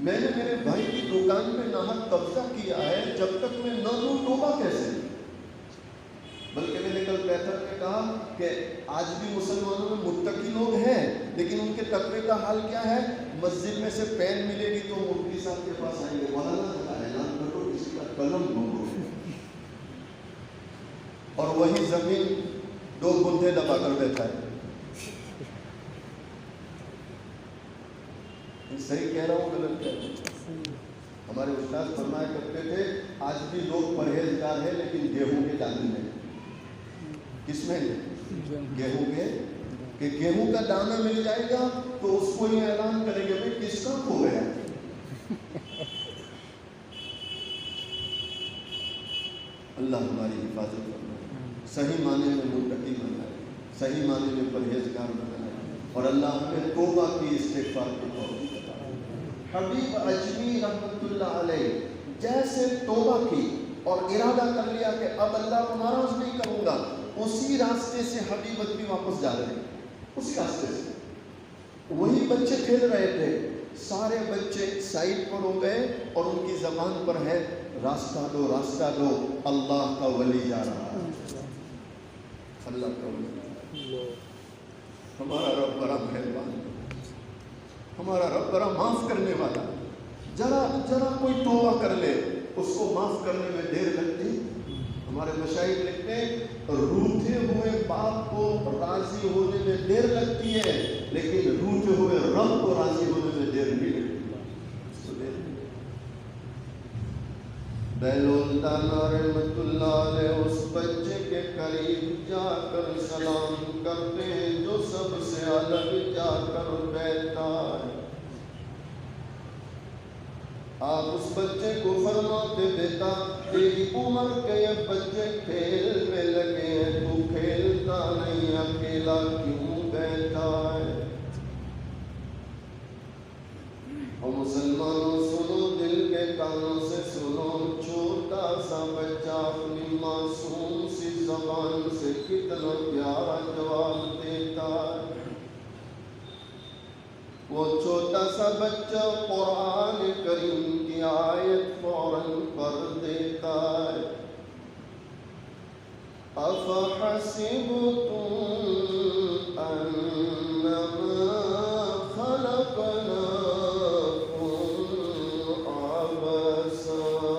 میں نے میرے بھائی کی دکان پہ ناحق قبضہ کیا ہے, جب تک میں نہ دوں توبہ کیسے؟ بلکہ میں نے کل بہتر میں کہا کہ آج بھی مسلمانوں میں متقی لوگ ہیں, لیکن ان کے تقوی کا حال کیا ہے؟ مسجد میں سے پین ملے گی تو مفتی صاحب کے پاس آئیں گے, مولانا اعلان کرو کسی کا قلم ڈھونڈو, اور وہی زمین 2 گندھے دبا کر بیٹھا ہے. صحیح کہہ رہا ہوں غلط کہہ رہا ہوں؟ ہمارے استاد فرمایا کرتے تھے آج بھی لوگ پرہیزگار ہیں لیکن گیہوں کے دانے میں. کس میں؟ گیہوں کے, کہ گیہوں کا دانہ مل جائے گا تو اس کو یہ اعلان کریں گے بھائی کس کا کھو گیا. اللہ ہماری حفاظت فرمائے, صحیح معنی میں متقی بنائے, صحیح معنی میں پرہیزگار بنائے, اور اللہ ہمیں توبہ کی استغفار کی توفیق عطا. حبیب اجمی رحمۃ اللہ علیہ جیسے توبہ کی اور ارادہ کر لیا کہ اب اللہ کو ناراض نہیں کروں گا, اسی راستے سے حبیب اجمی واپس جا رہے ہیں. اسی راستے سے وہی بچے کھیل رہے تھے, سارے بچے سائڈ پر ہو گئے اور ان کی زبان پر ہے راستہ دو راستہ دو, اللہ کا ولی جا رہا ہے, اللہ کا ولی. ہمارا رب بڑا مہربان, ہمارا رب بڑا معاف کرنے والا. ذرا کوئی توبہ کر لے اس کو معاف کرنے میں دیر لگتی. ہمارے مشائخ لکھتے ہیں روٹھے ہوئے باپ کو راضی ہونے میں دیر لگتی ہے, لیکن روٹھے ہوئے رب کو راضی ہونے میں دیر نہیں لگتی. بیلولدانا رحمت اللہ علیہ اس بچے کے قریب جا کر سلام کرتے ہیں جو سب سے الگ جا کر بیٹھتا ہے. آپ اس بچے کو فرماتے بیٹا تیری عمر کے یہ بچے کھیل میں لگے ہیں, تو کھیلتا نہیں, اکیلا کیوں بیٹھا ہے؟ اور مسلمانوں سنو, دل کے کانوں سے سنو, چھوٹا سا بچہ اپنی معصوم سی زبان سے کتنا پیارا جواب دیتا ہے. وہ چھوٹا سا بچہ قرآن کریم کی آیت فوراً پڑھ دیتا ہے. أَفَحَسِبْتُمْ أَنَّمَا خَلَقْنَاكُمْ عَبَثًا.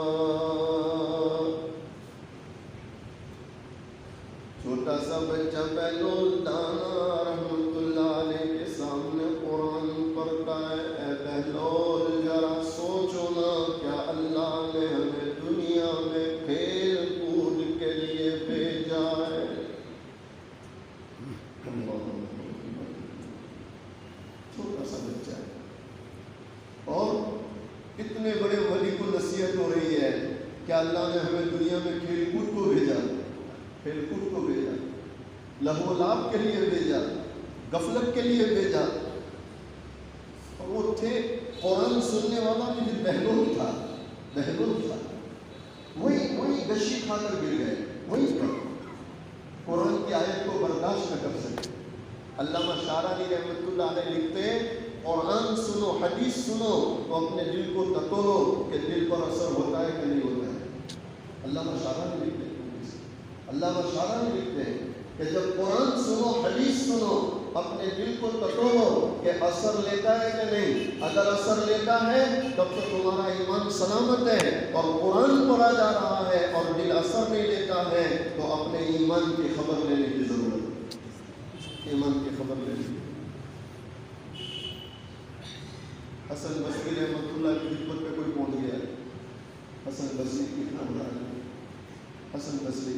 چھوٹا سا بچہ بیلولدانا رحمت اللہ علیہ کے سامنے قرآن پڑھتا ہے. اے بہلول ذرا سوچو نا, کیا اللہ نے ہمیں دنیا میں کھیل کود کے لیے بھیجا ہے؟ کیا اللہ نے ہمیں دنیا میں کھیل کود کو بھیجا؟ کھیل کود کو بھیجا، لہو و لعب کے لیے بھیجا، غفلت کے لیے بھیجا؟ اور وہ تھے قرآن سننے والا بھی بہلول تھا، بہلول تھا، وہی گشی کھا کر گر گئے، وہی پر قرآن کی آیت کو برداشت نہ کر سکے۔ علامہ شارانی رحمۃ اللہ علیہ لکھتے ہیں قرآن سنو، حدیث سنو تو اپنے دل کو ٹٹولو کہ دل پر اثر ہوتا ہے کہ نہیں ہوتا ہے۔ علامہ شارانی لکھتے ہیں، علامہ شارانی لکھتے ہیں کہ جب قرآن سنو، حدیث سنو، اپنے دل کو ٹٹولو کہ اثر لیتا ہے کہ نہیں۔ اگر اثر لیتا ہے تب تو تمہارا ایمان سلامت ہے، اور قرآن پڑھا جا رہا ہے اور دل اثر نہیں لیتا ہے تو اپنے ایمان کی خبر لینے کی ضرورت ہے، ایمان کی خبر لینے کی۔ حسن بصری رحمۃ اللہ کی خدمت پہ کوئی پہنچ گیا، حسن بصری کی خدمت، حسن بصری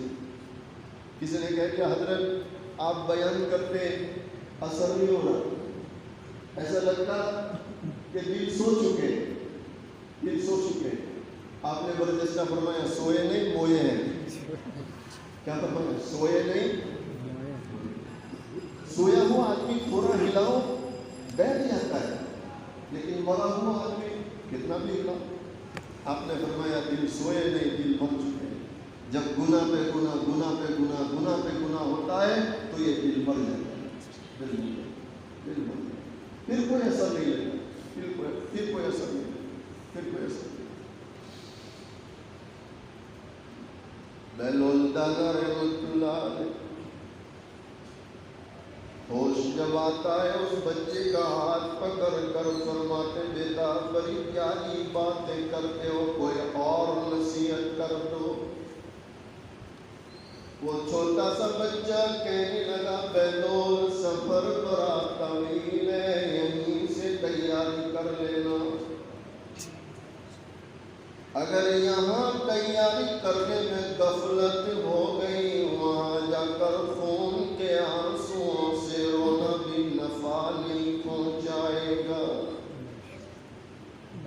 کسی نے کہا کہ حضرت آپ بیان کرتے اثر نہیں ہو رہا، ایسا لگتا کہ دل سو چکے، دل سو چکے۔ آپ نے برجستہ فرمایا سوئے نہیں موئے ہیں۔ کیا فرمایا؟ سوئے نہیں، سویا ہوا آدمی تھوڑا ہلاؤ بیٹھ جاتا ہے، لیکن مرا ہوا آدمی کتنا بھی ہلاؤ۔ آپ نے فرمایا دل سوئے نہیں، دل مر چکے۔ جب گناہ پہ گناہ، گناہ پہ گناہ، گناہ پہ گناہ ہوتا ہے تو یہ دل مر جاتا ہے، دل مر جاتا ہے، دل مر جاتا ہے۔ پھر کوئی اثر نہیں لگتا، پھر کوئی اثر نہیں لگتا، پھر کوئی اثر نہیں۔ بہلول دانا رحمۃ اللہ علیہ ہوش جب آتا ہے اس بچے کا ہاتھ پکڑ کر فرماتے بیٹا بڑی پیاری باتیں کرتے ہو، کوئی اور نصیحت کر دو۔ وہ چھوٹا سا بچہ کہنے لگا بہلول سفر بڑا طویل ہے، یہیں سے تیاری کر لینا، اگر یہاں تیاری کرنے میں غفلت ہو گئی وہاں جا کر خون کے آنسوؤں سے رونا بھی نفع نہیں پہنچائے گا۔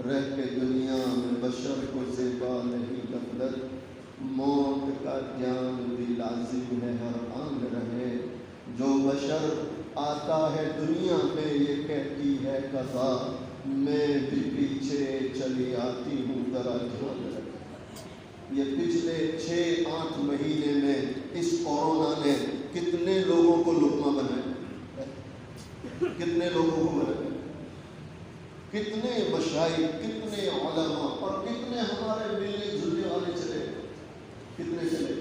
رہ کے دنیا میں بشر کو زیبا نہیں غفلت، موت کا جان بھی لازم ہے ہر آن رہے۔ جو بشر آتا ہے دنیا میں یہ کہتی ہے قضا، میں بھی پیچھے چلی آتی ہوں ذرا دھیان رکھ۔ یہ پچھلے 6-8 مہینے میں اس کورونا نے کتنے لوگوں کو لقمہ بنایا، کتنے لوگوں کو بنایا، کتنے مشائخ، کتنے علماء اور کتنے ہمارے ملنے جلنے والے چلے، کتنے چلے۔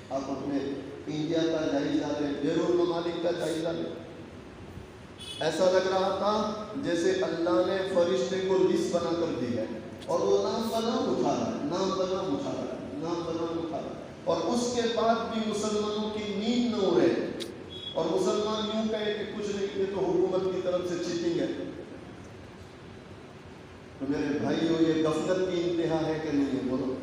آپ اپنے انڈیا کا جائزہ لیں، بیرون ممالک کا جائزہ لیں، ایسا لگ رہا تھا جیسے اللہ نے فرشتے کو لسٹ بنا کر دی ہے اور وہ نام بنام اٹھا رہا ہے، نام بنام اٹھا رہا ہے، نام بنام اٹھا رہا ہے، اور اس کے بعد بھی مسلمانوں کی نیند نہ اڑے اور مسلمان یوں کہے کہ کچھ نہیں، یہ تو حکومت کی طرف سے چیٹنگ ہے۔ تو میرے بھائیو یہ غفلت کی انتہا ہے کہ نہیں ہے؟ بولو۔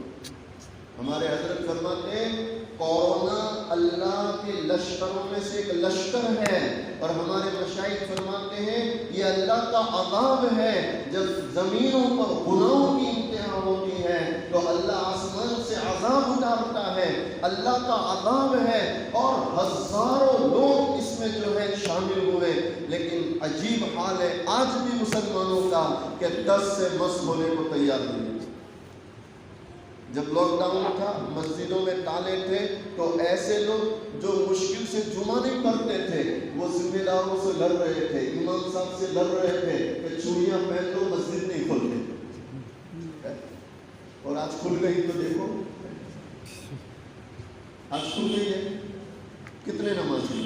ہمارے حضرت فرماتے ہیں کورونا اللہ کے لشکروں میں سے ایک لشکر ہے، اور ہمارے مشائخ فرماتے ہیں یہ اللہ کا عذاب ہے۔ جب زمینوں پر گناہوں کی انتہا ہوتی ہے تو اللہ آسمان سے عذاب اتارتا ہے، اللہ کا عذاب ہے، اور ہزاروں لوگ اس میں جو ہے شامل ہوئے۔ لیکن عجیب حال ہے آج بھی مسلمانوں کا کہ 10 سے مس ہونے کو تیار نہیں۔ جب لاک ڈاؤن تھا مسجدوں میں تالے تھے تو ایسے لوگ جو مشکل سے جمعہ نہیں پڑھتے تھے وہ ذمہ داروں سے لڑ رہے تھے، امام صاحب سے لڑ رہے تھے کہ چوڑیاں پہن لو مسجد نہیں کھولتے، اور آج کھل گئی تو دیکھو، آج کھل گئی ہے۔ کتنے نمازی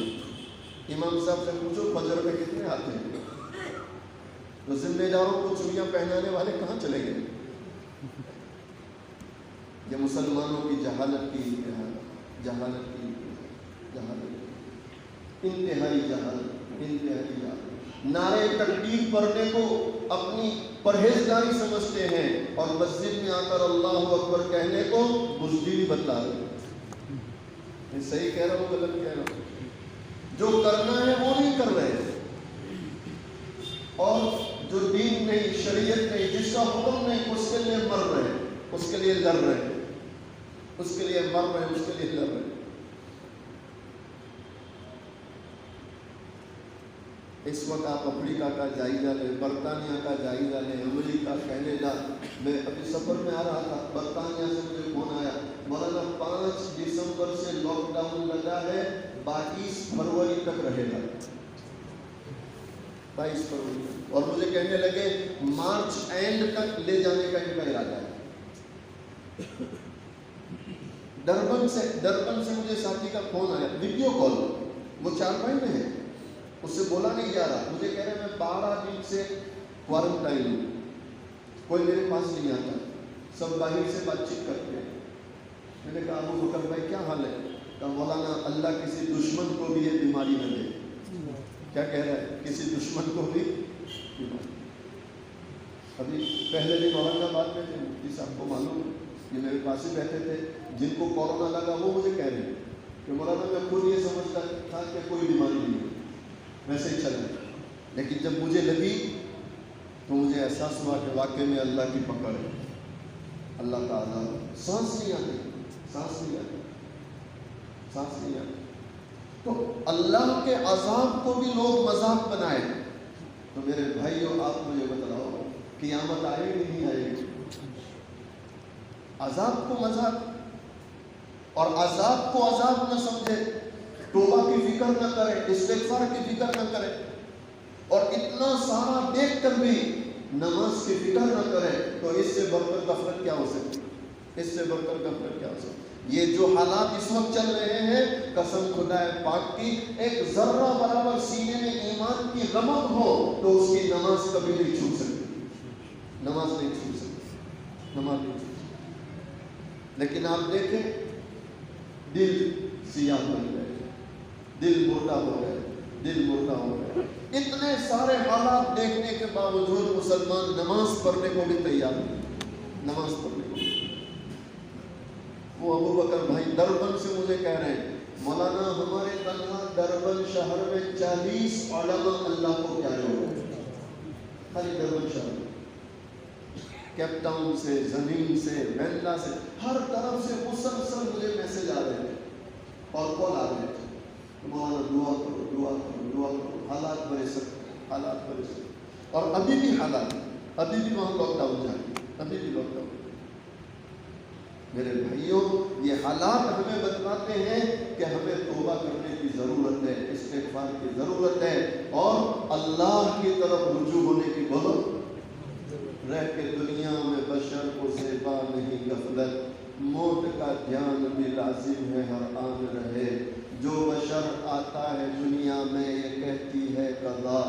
امام صاحب سے پوچھو فجر میں کتنے آتے ہیں، تو ذمہ داروں کو چوڑیاں پہنانے والے کہاں چلے گئے؟ یہ مسلمانوں کی جہالت کی انتہا، جہالت کی جہالت، انتہائی جہالت، انتہائی جہالت۔ نعرے تکبیر پڑھنے کو اپنی پرہیزگاری سمجھتے ہیں اور مسجد میں آ کر اللہ اکبر کہنے کو بزدلی بتلا رہے ہیں۔ میں صحیح کہہ رہا ہوں غلط کہہ رہا ہوں؟ جو کرنا ہے وہ نہیں کر رہے، اور جو دین نہیں، شریعت نہیں، جس کا حکم نہیں، اس کے لیے مر رہے ہیں۔ اس کے لیے لڑ رہے ہیں، اس کے لیے مر رہے ہیں، اس کے لیے لڑ رہے ہیں۔ اس وقت آپ افریقہ کا جائزہ لیں، برطانیہ کا جائزہ لیں، امریکہ، کینیڈا۔ میں ابھی سفر میں آ رہا تھا، برطانیہ سے مجھے فون آیا، مولانا 5 دسمبر سے لاک ڈاؤن لگا ہے، 22 فروری تک رہے گا، 22 فروری، اور مجھے کہنے لگے مارچ اینڈ تک لے جانے کا ان کا ارادہ ہے۔ ڈربن سے مجھے ساتھی کا فون آیا، ویڈیو کال، وہ 4 بھائی میں ہے، اس سے بولا نہیں جا رہا، مجھے کہہ رہے میں 12 دن سے کوارنٹائن ہوں، کوئی میرے پاس نہیں آتا، سب باہر سے بات چیت کرتے ہیں۔ میں نے کہا ابو بکر بھائی کیا حال ہے؟ کہا مولانا اللہ کسی دشمن کو بھی یہ بیماری نہ دے۔ کیا کہہ رہا ہے؟ کسی دشمن کو بھی بیماری۔ ابھی پہلے دن اورنگ آباد میں تھے، مفتی صاحب کو معلوم ہے، یہ میرے پاس ہی بیٹھے تھے، جن کو کورونا لگا وہ مجھے کہہ رہے ہیں کہ مولانا میں خود یہ سمجھتا تھا کہ کوئی بیماری نہیں ہے، ویسے ہی چل رہا، لیکن جب مجھے لگی تو مجھے احساس ہوا کہ واقعی میں اللہ کی پکڑ ہے، اللہ تعالیٰ۔ سانس نہیں آتی، سانس نہیں آتی، سانس نہیں آتی۔ تو اللہ کے عذاب کو بھی لوگ مذاق بنائے، تو میرے بھائیو آپ مجھے بتلاؤ قیامت آئے گی نہیں آئے گی؟ عذاب کو مذاق، اور عذاب کو عذاب نہ سمجھے، توبہ کی فکر نہ کرے، استغفار کی فکر نہ کرے، اور اتنا سارا دیکھ کر بھی نماز کی فکر نہ کرے، تو اس سے بڑھ کر غفلت کیا ہو سکتی؟ اس سے بڑھ کر غفلت کیا ہو سکتی؟ یہ جو حالات اس وقت چل رہے ہیں، قسم خدا پاک کی، ایک ذرہ برابر سینے میں ایمان کی رمق ہو تو اس کی نماز کبھی نہیں چھوٹ سکتی، نماز نہیں چھوٹ سکتی، نماز نہیں چھوٹ سکتی۔ لیکن آپ دیکھیں دل سیاہ بن گئے، دل مردہ ہو گئے، دل مردہ ہو گئے۔ اتنے سارے حالات دیکھنے کے باوجود مسلمان نماز پڑھنے کو بھی تیار نہیں، نماز پڑھنے کو بھی۔ وہ ابو بکر بھائی دربن سے مجھے کہہ رہے ہیں مولانا ہمارے تنہا دربن شہر میں 40 علماء اللہ کو پیارے ہو گئے، خالی دربن شہر میں، کیپ ٹاؤن سے، زمین سے، وینلا سے، ہر طرف سے مسلسل مجھے میسج آ رہے ہیں اور کال آ رہے ہیں، مولانا دعا کرو، دعا کرو، دعا کرو، حالات بڑے سخت، حالات بڑے سخت، اور ابھی بھی حالات، ابھی بھی وہاں لاک ڈاؤن جاری، ابھی بھی لاک ڈاؤن۔ میرے بھائیوں یہ حالات ہمیں بتاتے ہیں کہ ہمیں توبہ کرنے کی ضرورت ہے، استغفار کی ضرورت ہے، اور اللہ کی طرف رجوع ہونے کی ضرورت رہ کے دنیا میں بشر کو زیبا نہیں غفلت، موت کا دھیان بھی لازم ہے ہر آن رہے، جو بشر آتا ہے دنیا میں یہ کہتی ہے قضا،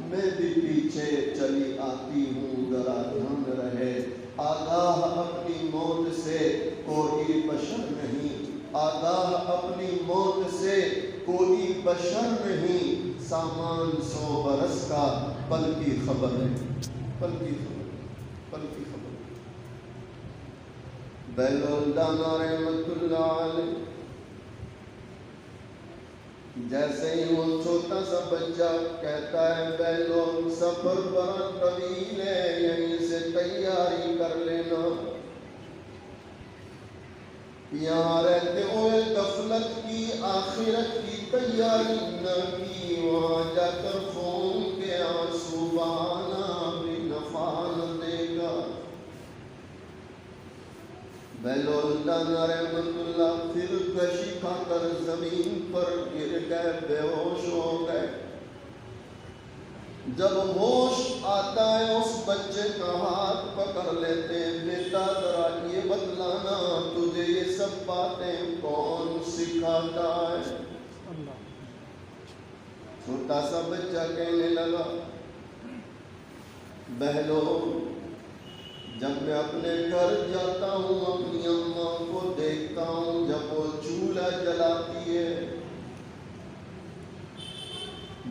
میں بھی پیچھے چلی آتی ہوں ذرا دھیان رہے، آگاہ اپنی موت سے کوئی بشر نہیں، آگاہ اپنی موت سے کوئی بشر نہیں، سامان 100 برس کا پل کی خبر ہے، پل کی خبر، پل کی خبر۔ بیلول دانا رحمت اللہ علیہ جیسے ہی وہ چھوٹا سا بچہ کہتا ہے بیلول سفر بڑا طویل ہے، یہیں سے تیاری کر لینا، یہاں رہتے ہوئے غفلت کی، آخرت کی تیاری نہ کی، وہاں جا کر خون کے آنسو بہانا بھی نفع نہ دے گا۔ بیلول دانا رحمت اللہ پھر کشی کھا کر زمین پر گر گئے، بے ہوش ہو گئے۔ جب ہوش آتا ہے اس بچے کا ہاتھ پکڑ لیتے ہیں، بیٹا ذرا یہ بتلانا تجھے یہ سب باتیں کون سکھاتا ہے؟ چھوٹا سا بچہ کہنے لگا بہلول جب میں اپنے گھر جاتا ہوں اپنی اماں کو دیکھتا ہوں جب وہ چولہا جلاتی ہے،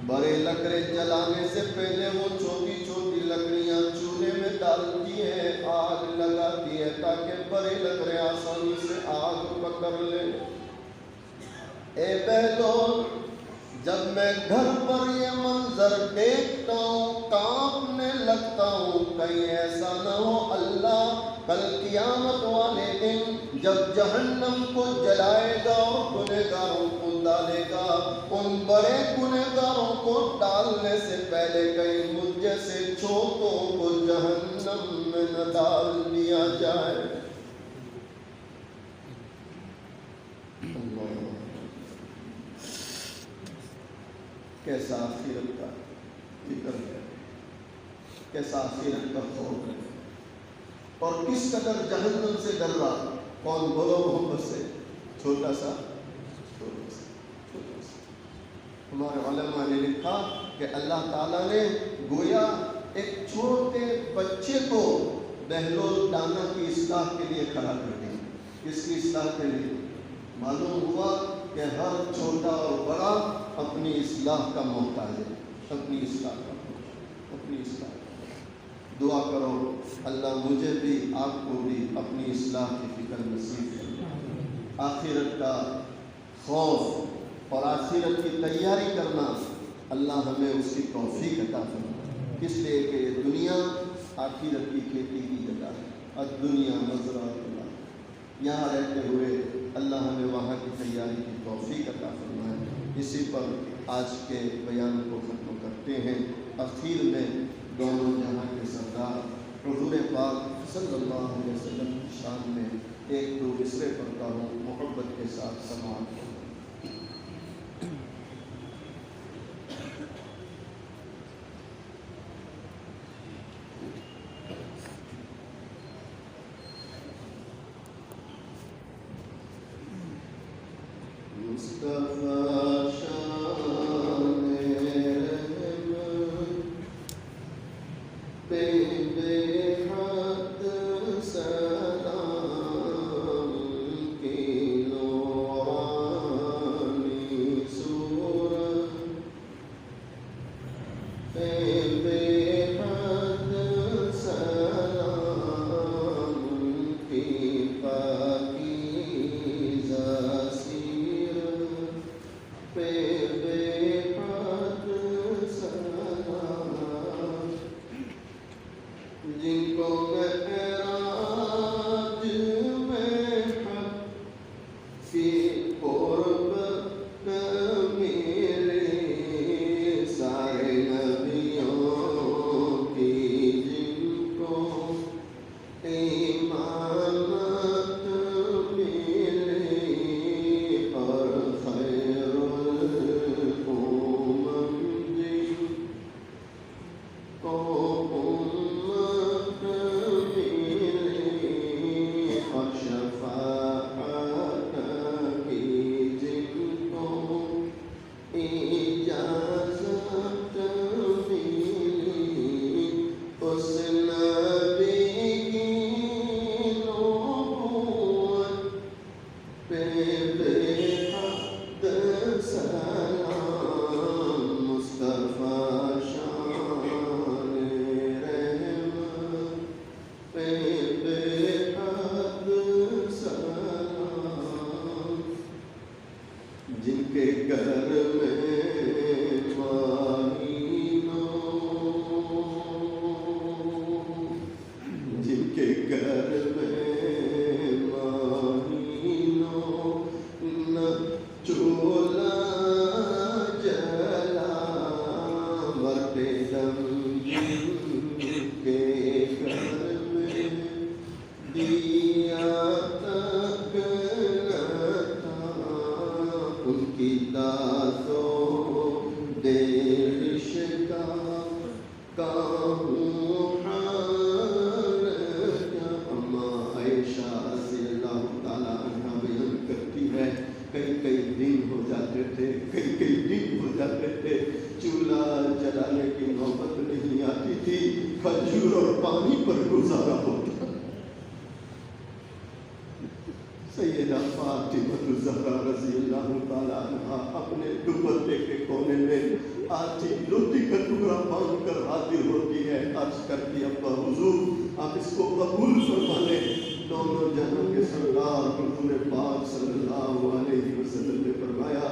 بڑے لکڑے جلانے سے پہلے وہ چھوٹی چھوٹی لکڑیاں چولہے میں ڈالتی ہے، آگ لگاتی ہے تاکہ بڑے لکڑے آسانی سے آگ پکڑ لے۔ اے بہلول جب میں گھر پر یہ منظر دیکھتا ہوں کانپنے لگتا ہوں، کہیں ایسا نہ ہو اللہ کل قیامت والے دن جب جہنم کو جلائے گا اور گنہگاروں کو ڈالے گا، ان بڑے گنہگاروں کو ڈالنے سے پہلے کہیں مجھ جیسے چھوٹوں کو جہنم میں نہ ڈال دیا جائے۔ کیسا آخرت کا فکر ہے، کیسا آخرت کا خوف ہے، اور کس قدر جہنم سے ڈر رہا۔ کون بولو محبت سے، چھوٹا سا ہمارے علماء نے لکھا کہ اللہ تعالیٰ نے گویا ایک چھوٹے بچے کو بہلول دانا کی اصلاح کے لیے کھڑا کر دیا۔ کس کی اصلاح کے لیے؟ معلوم ہوا کہ ہر چھوٹا اور بڑا اپنی اصلاح کا محتاج ہے، اپنی اصلاح کا دعا کرو اللہ مجھے بھی آپ کو بھی اپنی اصلاح کی فکر نصیب کرے، آخرت کا خوف اور آخرت کی تیاری کرنا اللہ ہمیں اس کی توفیق عطا فرمائے، اس لیے کہ یہ دنیا آخرت کی کھیتی کی جگہ ہے، الدنیا مزرعۃ اللہ، یہاں رہتے ہوئے اللہ ہمیں وہاں کی تیاری کی توفیق عطا فرمائے۔ اسی پر آج کے بیان کو ختم کرتے ہیں۔ اخیر میں دونوں جہاں کے سردار حضور پاک صلی اللہ علیہ وسلم کی شان میں ایک دو مصرعے پڑھتا ہوں، محبت کے ساتھ سماعت کریں۔ مصطفیٰ شان رحمت پہ بے حد سلام کی نورانی صورت پہ بے حد سلام کی پاکیزہ پہ بے حد سلام، جن کو معراج میں حق کی قربت ملی، سارے نبیوں کی جن کو ایمانت ملی، اور خیر الامم جن کو امت ملی، اور شفاعت کی جن کو اجازت ملی، اس نبی کی نبوت پہ بے حد سلام، مصطفیٰ شان رحمت پہ بے حد سلام، جن کے گھر میں مہینوں، جن کے گھر میں مہینوں نہ چولہا جلا، مرتے دم جن کے گھر میں دیا تک نہ تھا، ان کی دادو دیش کا ہوں حال کیا۔ اما عائشہ رضی اللہ تعالیٰ عنہ بیان کرتی ہے، کئی دن ہو جاتے تھے، کئی دن ہو جاتے تھے، چولہا جلانے کی نوبت نہیں آتی تھی، کھجور اور پانی پر گزارا ہوتا۔ سیدہ فاطمہ الزہرا رضی اللہ تعالیٰ عنہ اپنے دوپٹے کے کونے میں آٹھی روٹی کا ٹکڑا باندھ کر حاضر ہوتی ہے، عرض کرتی ابا حضور آپ اس کو قبول فرما لیں۔ دونوں جہاں کے سردار حضور پاک صلی اللہ علیہ وسلم نے فرمایا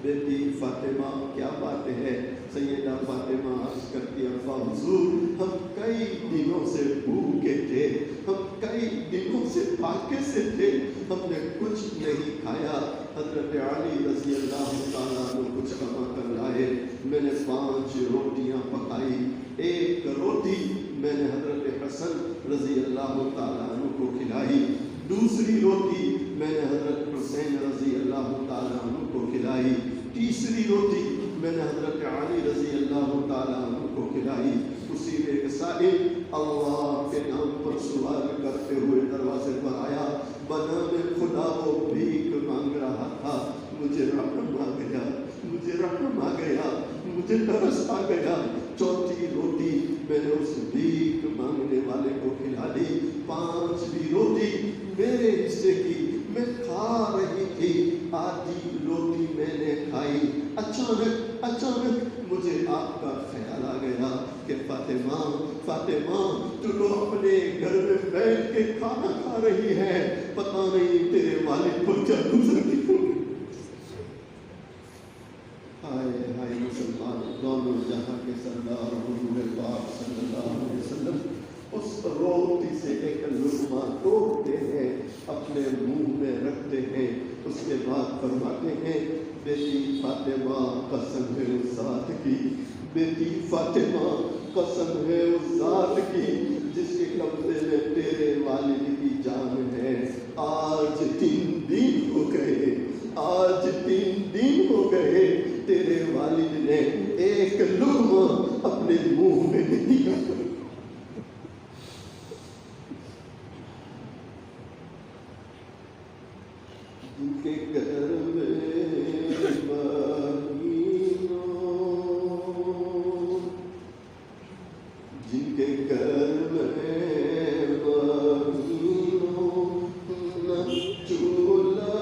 بیٹی فاطمہ کیا بات ہے؟ سیدہ فاطمہ عرض کرتی ابا حضور ہم کئی دنوں سے بھوکے تھے، ہم کئی دنوں سے پاکے سے تھے، ہم نے کچھ نہیں کھایا۔ حضرت علی رضی اللہ تعالیٰ عنہ کچھ کما کر لائے، میں نے 5 روٹیاں پکائی، 1 روٹی میں نے حضرت حسن رضی اللہ تعالیٰ عنہ کو کھلائی، دوسری روٹی میں نے حضرت حسین رضی اللہ تعالیٰ عنہ کو کھلائی، تیسری روٹی میں نے حضرت علی رضی اللہ تعالیٰ عنہ کو کھلائی۔ اسی میں ایک سائل اللہ کے نام پر سوال کرتے ہوئے دروازے پر آیا، بنام خدا وہ بھیک مانگ رہا تھا، مجھے رحم آ گیا، مجھے رحم آ گیا، مجھے ترس آ گیا۔ چوتھی روٹی میں نے اس بھیک مانگنے والے کو کھلا دی، 5ویں روٹی میرے حصے کی، میں کھا رہی تھی، آدھی روٹی میں نے کھائی، اچانک مجھے آپ کا خیال آ گیا کہ فاطمہ تو تو اپنے گھر میں بیٹھ کے کھانا کھا رہی ہے، پتہ نہیں تیرے والد کو کیا گزرتی ہوگی۔ ہائے مسلمان، دونوں جہاں کے سردار حضور پاک صلی اللہ علیہ وسلم اس روٹی سے ایک لقمہ توڑتے ہیں، اپنے منہ میں رکھتے ہیں، اس کے بعد فرماتے ہیں، بیٹی فاطمہ قسم ہے اس ذات کی، بیٹی فاطمہ قسم ہے اس ذات کی جس کے قبضے میں تیرے والد کی جان ہے، آج 3 دن ہو گئے، آج 3 دن ہو گئے، تیرے والد نے ایک لقمہ اپنے منہ میں نہیں رکھا۔ جن کے گھر میں مہینوں، جن کے گھر میں مہینوں نہ چولہا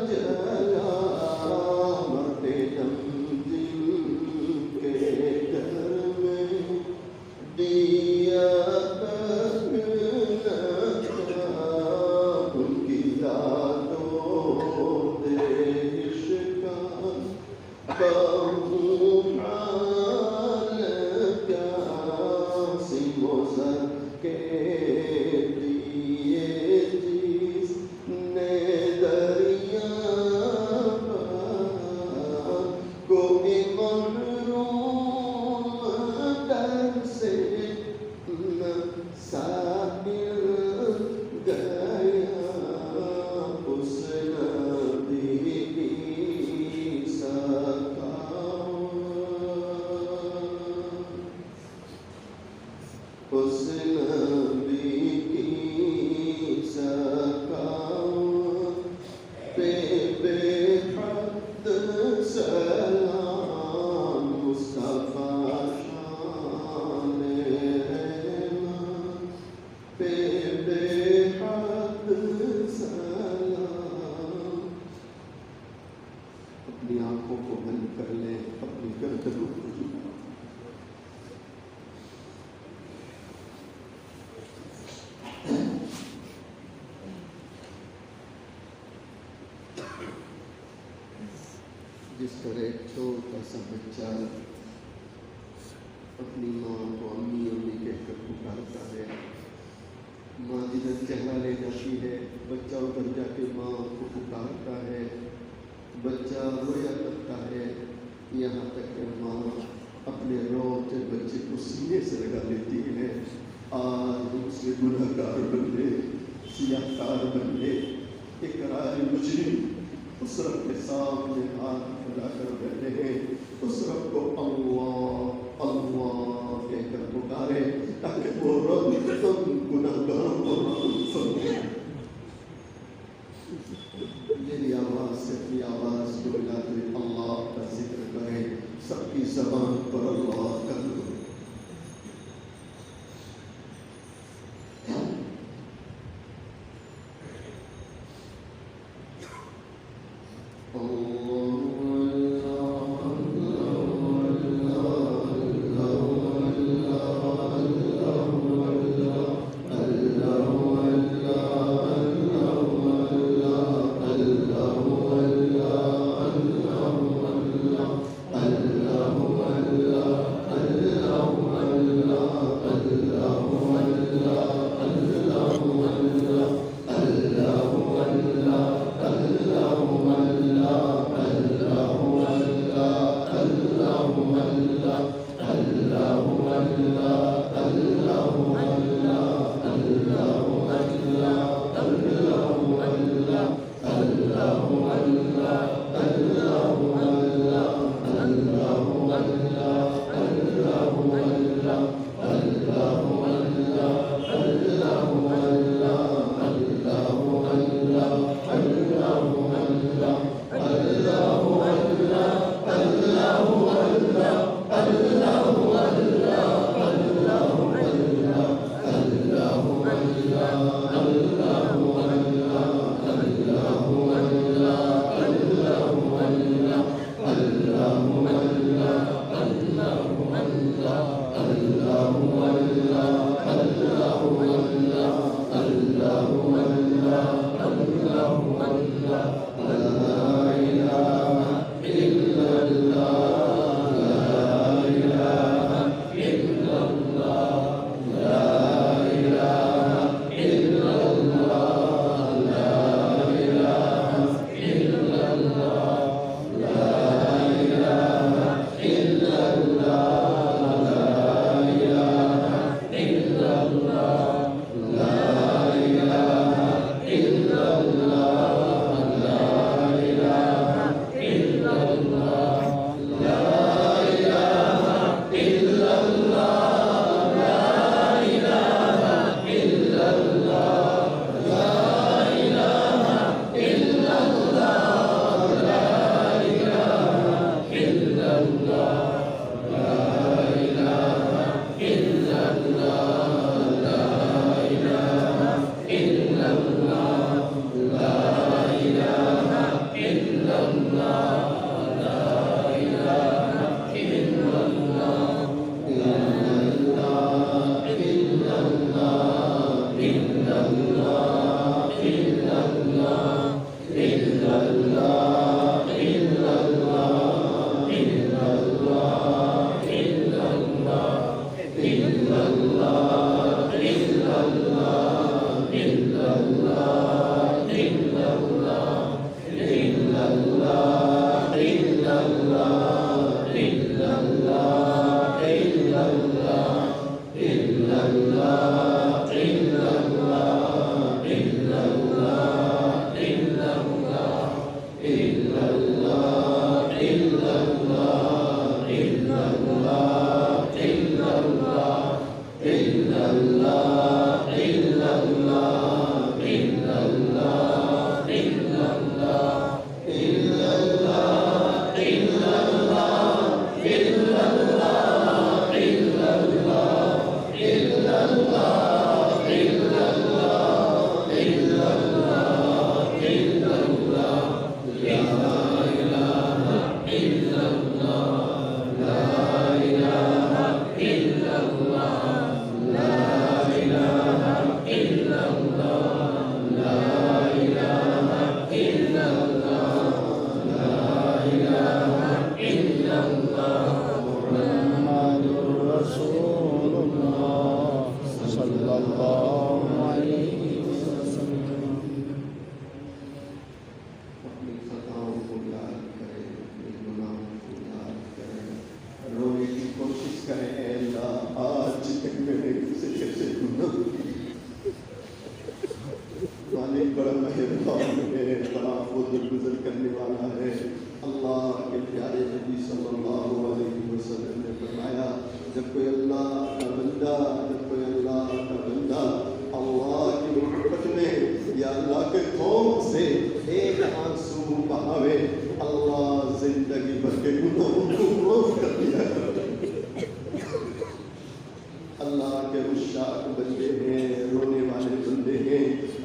جلا، مرتے دم جن کے گھر میں دیا تک نہ تھا، ان کی یادوں دیش کا بہو حال کیا، سیمو سر کے لیے جس نے دریا کوئی محروم در سے نہ ساحل گیا، اس نبی کی سخاوت، اس نبی کی سخاوت پہ بے حد سلام، مصطفیٰ شان رحمت پہ بے حد سلام۔ اپنی آنکھوں کو بند کر لیں، اپنی گردنوں کو جھکا، جس طرح ایک چھوٹا سا بچہ اپنی ماں کو امی امی کہہ کر پکارتا ہے، ماں جدھر چہرہ لے جاتی ہے، بچہ ادھر جا کے ماں کو پکارتا ہے، بچہ رویا کرتا ہے، یہاں تک کہ ماں اپنے روتے بچے کو سینے سے لگا لیتی ہے۔ آج اس سے گناہ گار بندے، سیاہ کار بندے، اقرار مجرم اس رب کے سامنے ہاتھ پھیلا کر بیٹھے ہیں، اس رب کو اللہ اللہ کہہ کر پکارے تاکہ وہ رب ہم گناہگاروں کو رحم فرمائے۔ میری آواز سے اپنی آواز کو ملا کے اللہ کا ذکر کریں، سب کی زبان پر اللہ کر لو۔ اللہ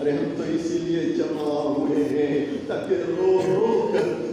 ارے ہم تو اسی لیے جمع ہوئے ہیں تاکہ رو رو کر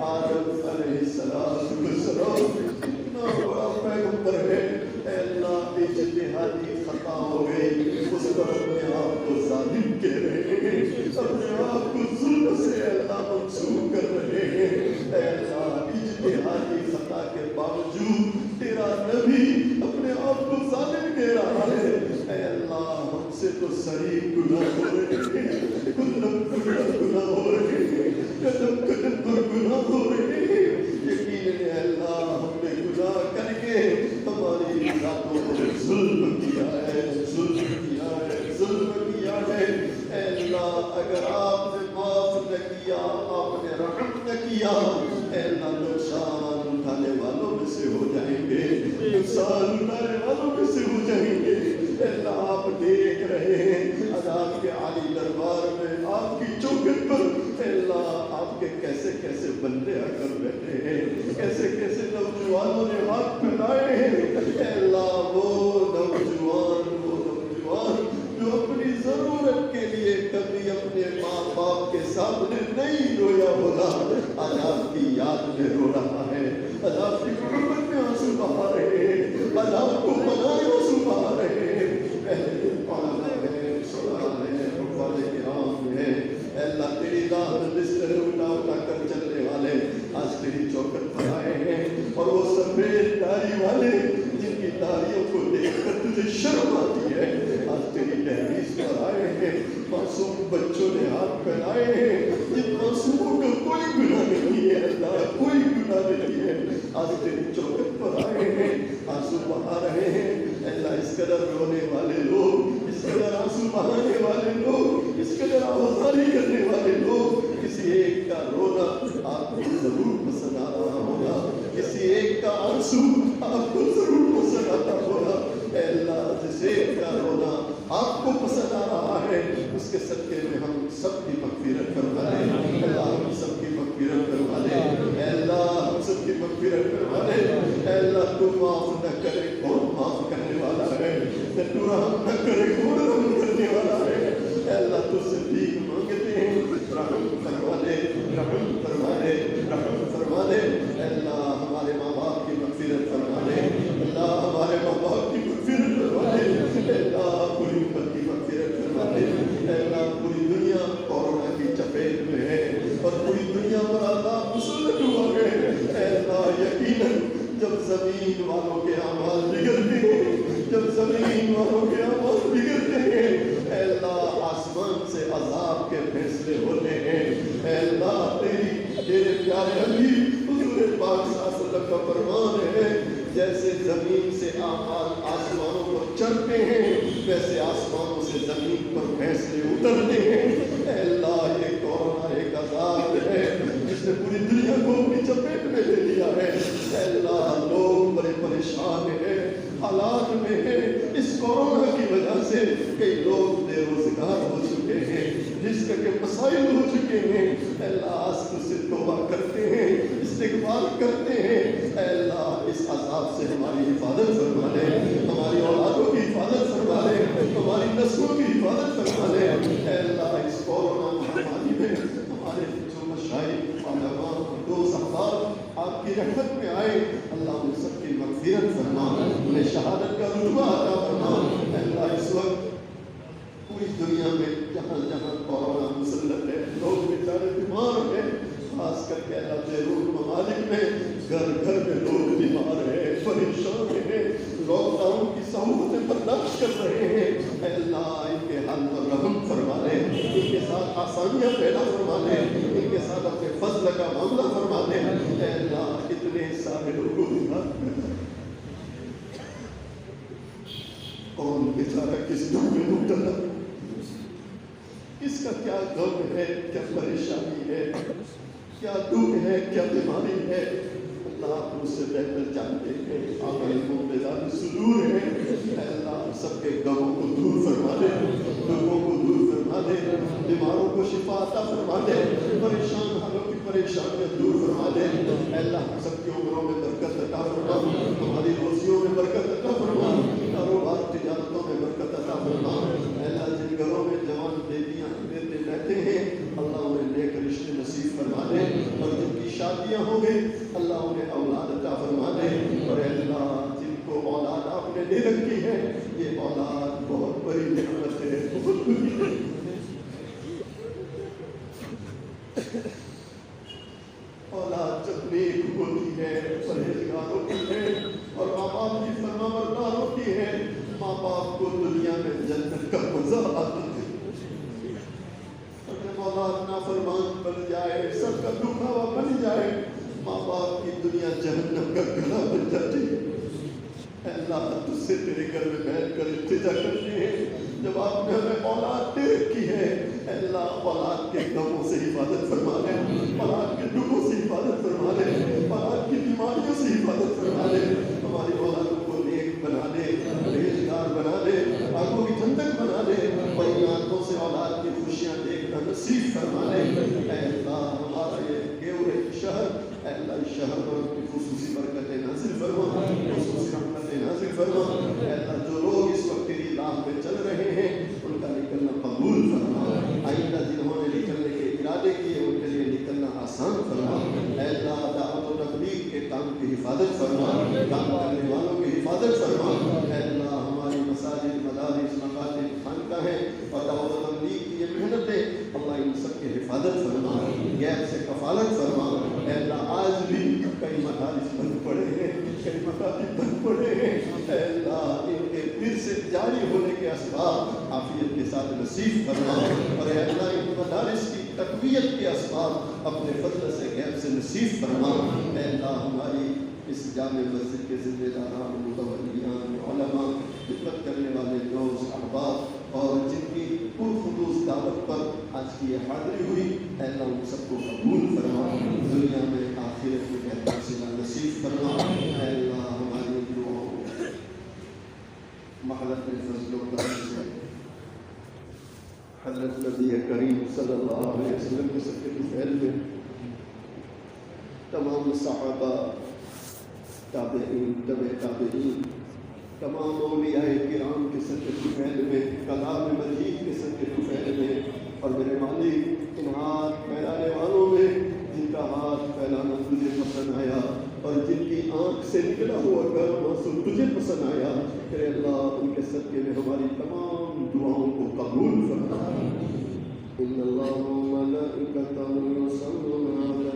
آدم علیہ السلام اتنا بڑا پیغمبر ہے، اے اللہ اجتہادی خطا ہو گئی، اس پر اپنے آپ کو ظالم کہہ رہے ہیں، اپنے آپ کو ظلم سے اے اللہ منسوب کر رہے ہیں۔ اے اللہ اجتہادی خطا کے باوجود تیرا نبی اپنے آپ کو ظالم کہہ رہا ہے۔ اے اللہ ہم سے تو صحیح گناہ ہو رہے ہیں، گناہ ہو رہے ہیں، قدم قدم پر گناہ ہو رہے ہیں۔ یقین ہے اللہ ہم نے گناہ کر کے ہماری ذاتوں پر ظلم کیا ہے، ظلم کیا ہے، ظلم کیا ہے۔ اے اللہ اگر آپ نے معاف نہ کیا، آپ نے رحم نہ کیا، اے اللہ نقصان اٹھانے والوں میں سے ہو جائیں گے، نقصان اٹھانے والوں میں سے ہو جائیں گے۔ اے اللہ آپ دیکھ رہے ہیں عذاب کے عالی دربار میں آپ کی چوکھٹ پر، اے اللہ آپ کے کیسے کیسے بندے آ کر بیٹھے ہیں، کیسے کیسے نوجوانوں نے ہاتھ پھیلائے ہیں۔ اے اللہ وہ نوجوان جو اپنی ضرورت کے لیے کبھی اپنے ماں باپ کے سامنے نہیں رویا ہوگا، آج آپ کی یاد میں رو رہا ہے، آج آپ کی محبت میں آنسو بہا رہے ہیں، آج آپ کو بنائے آنسو بہا رہے ہیں۔ پہلے پانا ہے، سلام ہے، حفاظ کرام ہے۔ اے اللہ تیری ذات بستر اٹھا اٹھا کر چلنے والے آج تیری چوکھٹ پر آئے ہیں، اور وہ سفید داڑھی والے جن کی داڑھیوں کو دیکھ کر تجھے شرم آتی ہے، آج تیری دہلیز پر آئے ہیں۔ معصوم بچوں نے ہاتھ پھیلائے ہیں جن معصوموں کا کوئی گناہ نہیں ہے، اللہ کوئی گناہ نہیں ہے، آج تیری چوکھٹ پر آئے ہیں، آنسو بہا رہے ہیں۔ اللہ اس قدر رونے والے لوگ، اس قدر آنسو بہانے والے لوگ، اس قدر آوازاری کرنے والے لوگ، کسی ایک کا رونا آپ کو ضرور پسند آ رہا ہوگا، کسی ایک کا آنسو آپ کو ضرور پسند آتا ہوگا۔ اے اللہ جس ایک کا رونا آپ کو پسند آ رہا ہے، اس کے صدقے میں ہم سب کی مغفرت فرما دے۔ اللہ ہم سب کی مغفرت فرما دے، اے اللہ ہم سب کی مغفرت فرما دے۔ اے اللہ تو معاف نہ کرے کون معاف کرنے والا ہے، تو رحم نہ کرے کون رحم کرنے والا ہے۔ اے اللہ تو سے بھیک مانگتے ہیں، رحم فرما دے، رحم فرما دے، رحم فرما دے۔ اے اللہ ہمارے ماں باپ کی مغفرت فرما دے، اللہ ہمارے ماں باپ کی مغفرت فرما دے، اے اللہ پوری امت کی مغفرت فرما دے۔ اے اللہ پوری دنیا کورونا کی چپیٹ میں ہے اور پوری دنیا پر عذاب مسلط ہوا ہے۔ اے اللہ یقیناً جب زمین والوں کے اعمال بگڑتے ہیں، جب زمین والوں کے اعمال بگڑتے ہیں، اے اللہ آسمان سے عذاب کے فیصلے ہوتے ہیں۔ اے اللہ تیرے پیارے حبیب حضور پاک صلی اللہ علیہ وسلم کا فرمان ہے، جیسے زمین سے اعمال آسمانوں پر چڑھتے ہیں، ویسے آسمانوں سے زمین پر فیصلے اترتے ہیں۔ اے اللہ یہ کورونا ایک عذاب ہے جس نے پوری دنیا کو اپنی چپیٹ میں لے لیا ہے۔ اے اللہ لوگ بڑے پریشان ہیں، حالات میں ہیں، اس کورونا کی وجہ سے کئی لوگ بے روزگار ہو چکے ہیں، رزق کے مسائل ہو چکے ہیں۔ اے اللہ آج تجھ سے توبہ کرتے ہیں، استغفار کرتے ہیں۔ اے اللہ اس عذاب سے ہماری حفاظت فرما دے، ہماری اولادوں کی حفاظت فرما دے، ہماری نسلوں کی حفاظت فرما دے۔ اے اللہ اس کورونا مہاماری میں ہمارے جو مشائخ، علماء، دوست احباب آپ کی رحمت میں آئے، اللہ ان سب کی مغفرت فرما، انہیں شہادت کا رتبہ عطا فرما۔ اے اللہ اس وقت پوری دنیا میں جہاں جہاں کورونا مسلط ہے، لوگ بیچارے بیمار ہیں، خاص کر کے اللہ بیرون ممالک میں گھر گھر میں لوگ بیمار ہیں، پریشان ہیں، لاک ڈاؤن کی سہولتیں برداشت کر رہے ہیں۔ اے اللہ ان کے حال پر رحم فرما دے، ان کے ساتھ آسانیاں پیدا فرما دے، ان کے ساتھ اپنے فضل کا معاملہ فرما دے۔ اے اللہ اتنے سارے لوگوں کون بیچارہ کس دکھ میں مبتلا، اس کا کیا غم ہے، کیا پریشانی ہے، کیا دکھ ہے، کیا بیماری ہے، اللہ آپ اس سے بہتر جانتے ہیں، آپ علم و بیدار صدور ہیں۔ اے اللہ سب کے غموں کو دور فرما دے، دکھوں کو دور فرما دے، بیماروں کو شفا عطا فرما دے، پریشان حالوں کی پریشانیاں دور فرما دے۔ اے اللہ سب کی عمروں میں برکت عطا فرما، ہماری روزیوں میں برکت عطا فرما، کاروبار تجارتوں میں برکت عطا فرما۔ اے اللہ جن گھروں میں جوان بیٹیاں بیٹے رہتے ہیں، اللہ انہیں نیک رشتے نصیب فرما دے، اور جن کی شادی شادیاں ہو گئی اللہ انہیں اولاد عطا فرما دے، اور اللہ جن کو اولاد آپ نے دے رکھی ہے یہ اولاد بہت بڑی نعمت ہے، بہت بڑی اولاد جب نیک ہوتی ہے پرہیزگار ہوتی ہے اور ماں باپ کی فرما بردار ہوتی ہے، ماں باپ کو دنیا میں جنت کا مزہ آتا ہے۔ اگر اولاد نافرمان بن جائے، سب کا دکھاوا بن جائے، ماں باپ کی دنیا جہنم کا گڑھا بن جاتی ہے۔ اے اللہ تجھ سے تیرے گھر میں بیٹھ کر التجا کرتے ہیں، جب آپ نے ہمیں اولاد دے رکھی ہے اے اللہ اولاد کے غموں سے حفاظت فرما دے، اولاد کے دکھوں سے حفاظت فرما دے، اولاد کی بیماریوں سے حفاظت فرما دے، ہماری اولادوں کو نیک بنا دے، پرہیزگار بنا دے، آنکھوں کی ٹھنڈک بنا دے، اور ان آنکھوں سے اولاد کی خوشیاں دیکھنا نصیب فرما دے۔ اے اللہ ہمارا یہ گیورے شہر، اے اللہ اس شہر پر اپنی خصوصی برکتیں نازل فرما، خصوصی رحمتیں نازل فرما۔ اے اللہ جو لوگ اس وقت تیری راہ پہ چل رہے ہیں ان کا نکلنا قبول فرما، آئندہ جنہوں نے نکلنے کے ارادے کیے ان کے لیے نکلنا آسان فرما۔ اے اللہ دعوت و تبلیغ کے کام کی حفاظت فرما، کام کرنے والوں کی حفاظت فرما۔ اے اللہ ہماری مساجد، مدارس، مکاتب، خانقاہیں اور دعوت و تبلیغ کی یہ محنتیں اللہ ان سب کی حفاظت فرما، غیب سے کفالت فرما۔ اے اللہ آج بھی کئی مدارس بند پڑے ہیں، کئی مکاتب بند پڑے ہیں، اے اللہ ان کے پھر سے جاری ہونے کے اسباب عافیت کے ساتھ نصیب فرما، اور اے اللہ ان مدارس کی تقویت کے اسباب اپنے فضل سے غیب سے نصیب فرما۔ اے اللہ ہماری اس جامع مسجد کے ذمہ داران، متولیان، علماء، خدمت کرنے والے دوست احباب اور جن کی پرخلوص دعوت پر آج کی یہ حاضری ہوئی، اے اللہ ان سب کو قبول فرما، دنیا میں آخرت میں بہتر صلہ نصیب فرما۔ اے اللہ ہماری دعاؤں محلت فضل و کرم سے حضرت نبی کریم صلی اللہ علیہ وسلم کے صدقے کی فیض میں تمام صحابہ، تابعین، تبع تابعین، تمام اولیاء کرام کے صدقے کی فیض میں، کلام مجید کے صدقے کی فیض میں، اور میرے مالک ان ہاتھ پھیلانے والوں میں جن کا ہاتھ پھیلانا تجھے پسند آیا اور جن کی آنکھ سے نکلا ہوا گرم آنسو تجھے پسند آیا، اے اللہ ان کے صدقے میں ہماری تمام دعاؤں کو قبول فرما۔ ان اللہ و ملائکتہ یصلون علی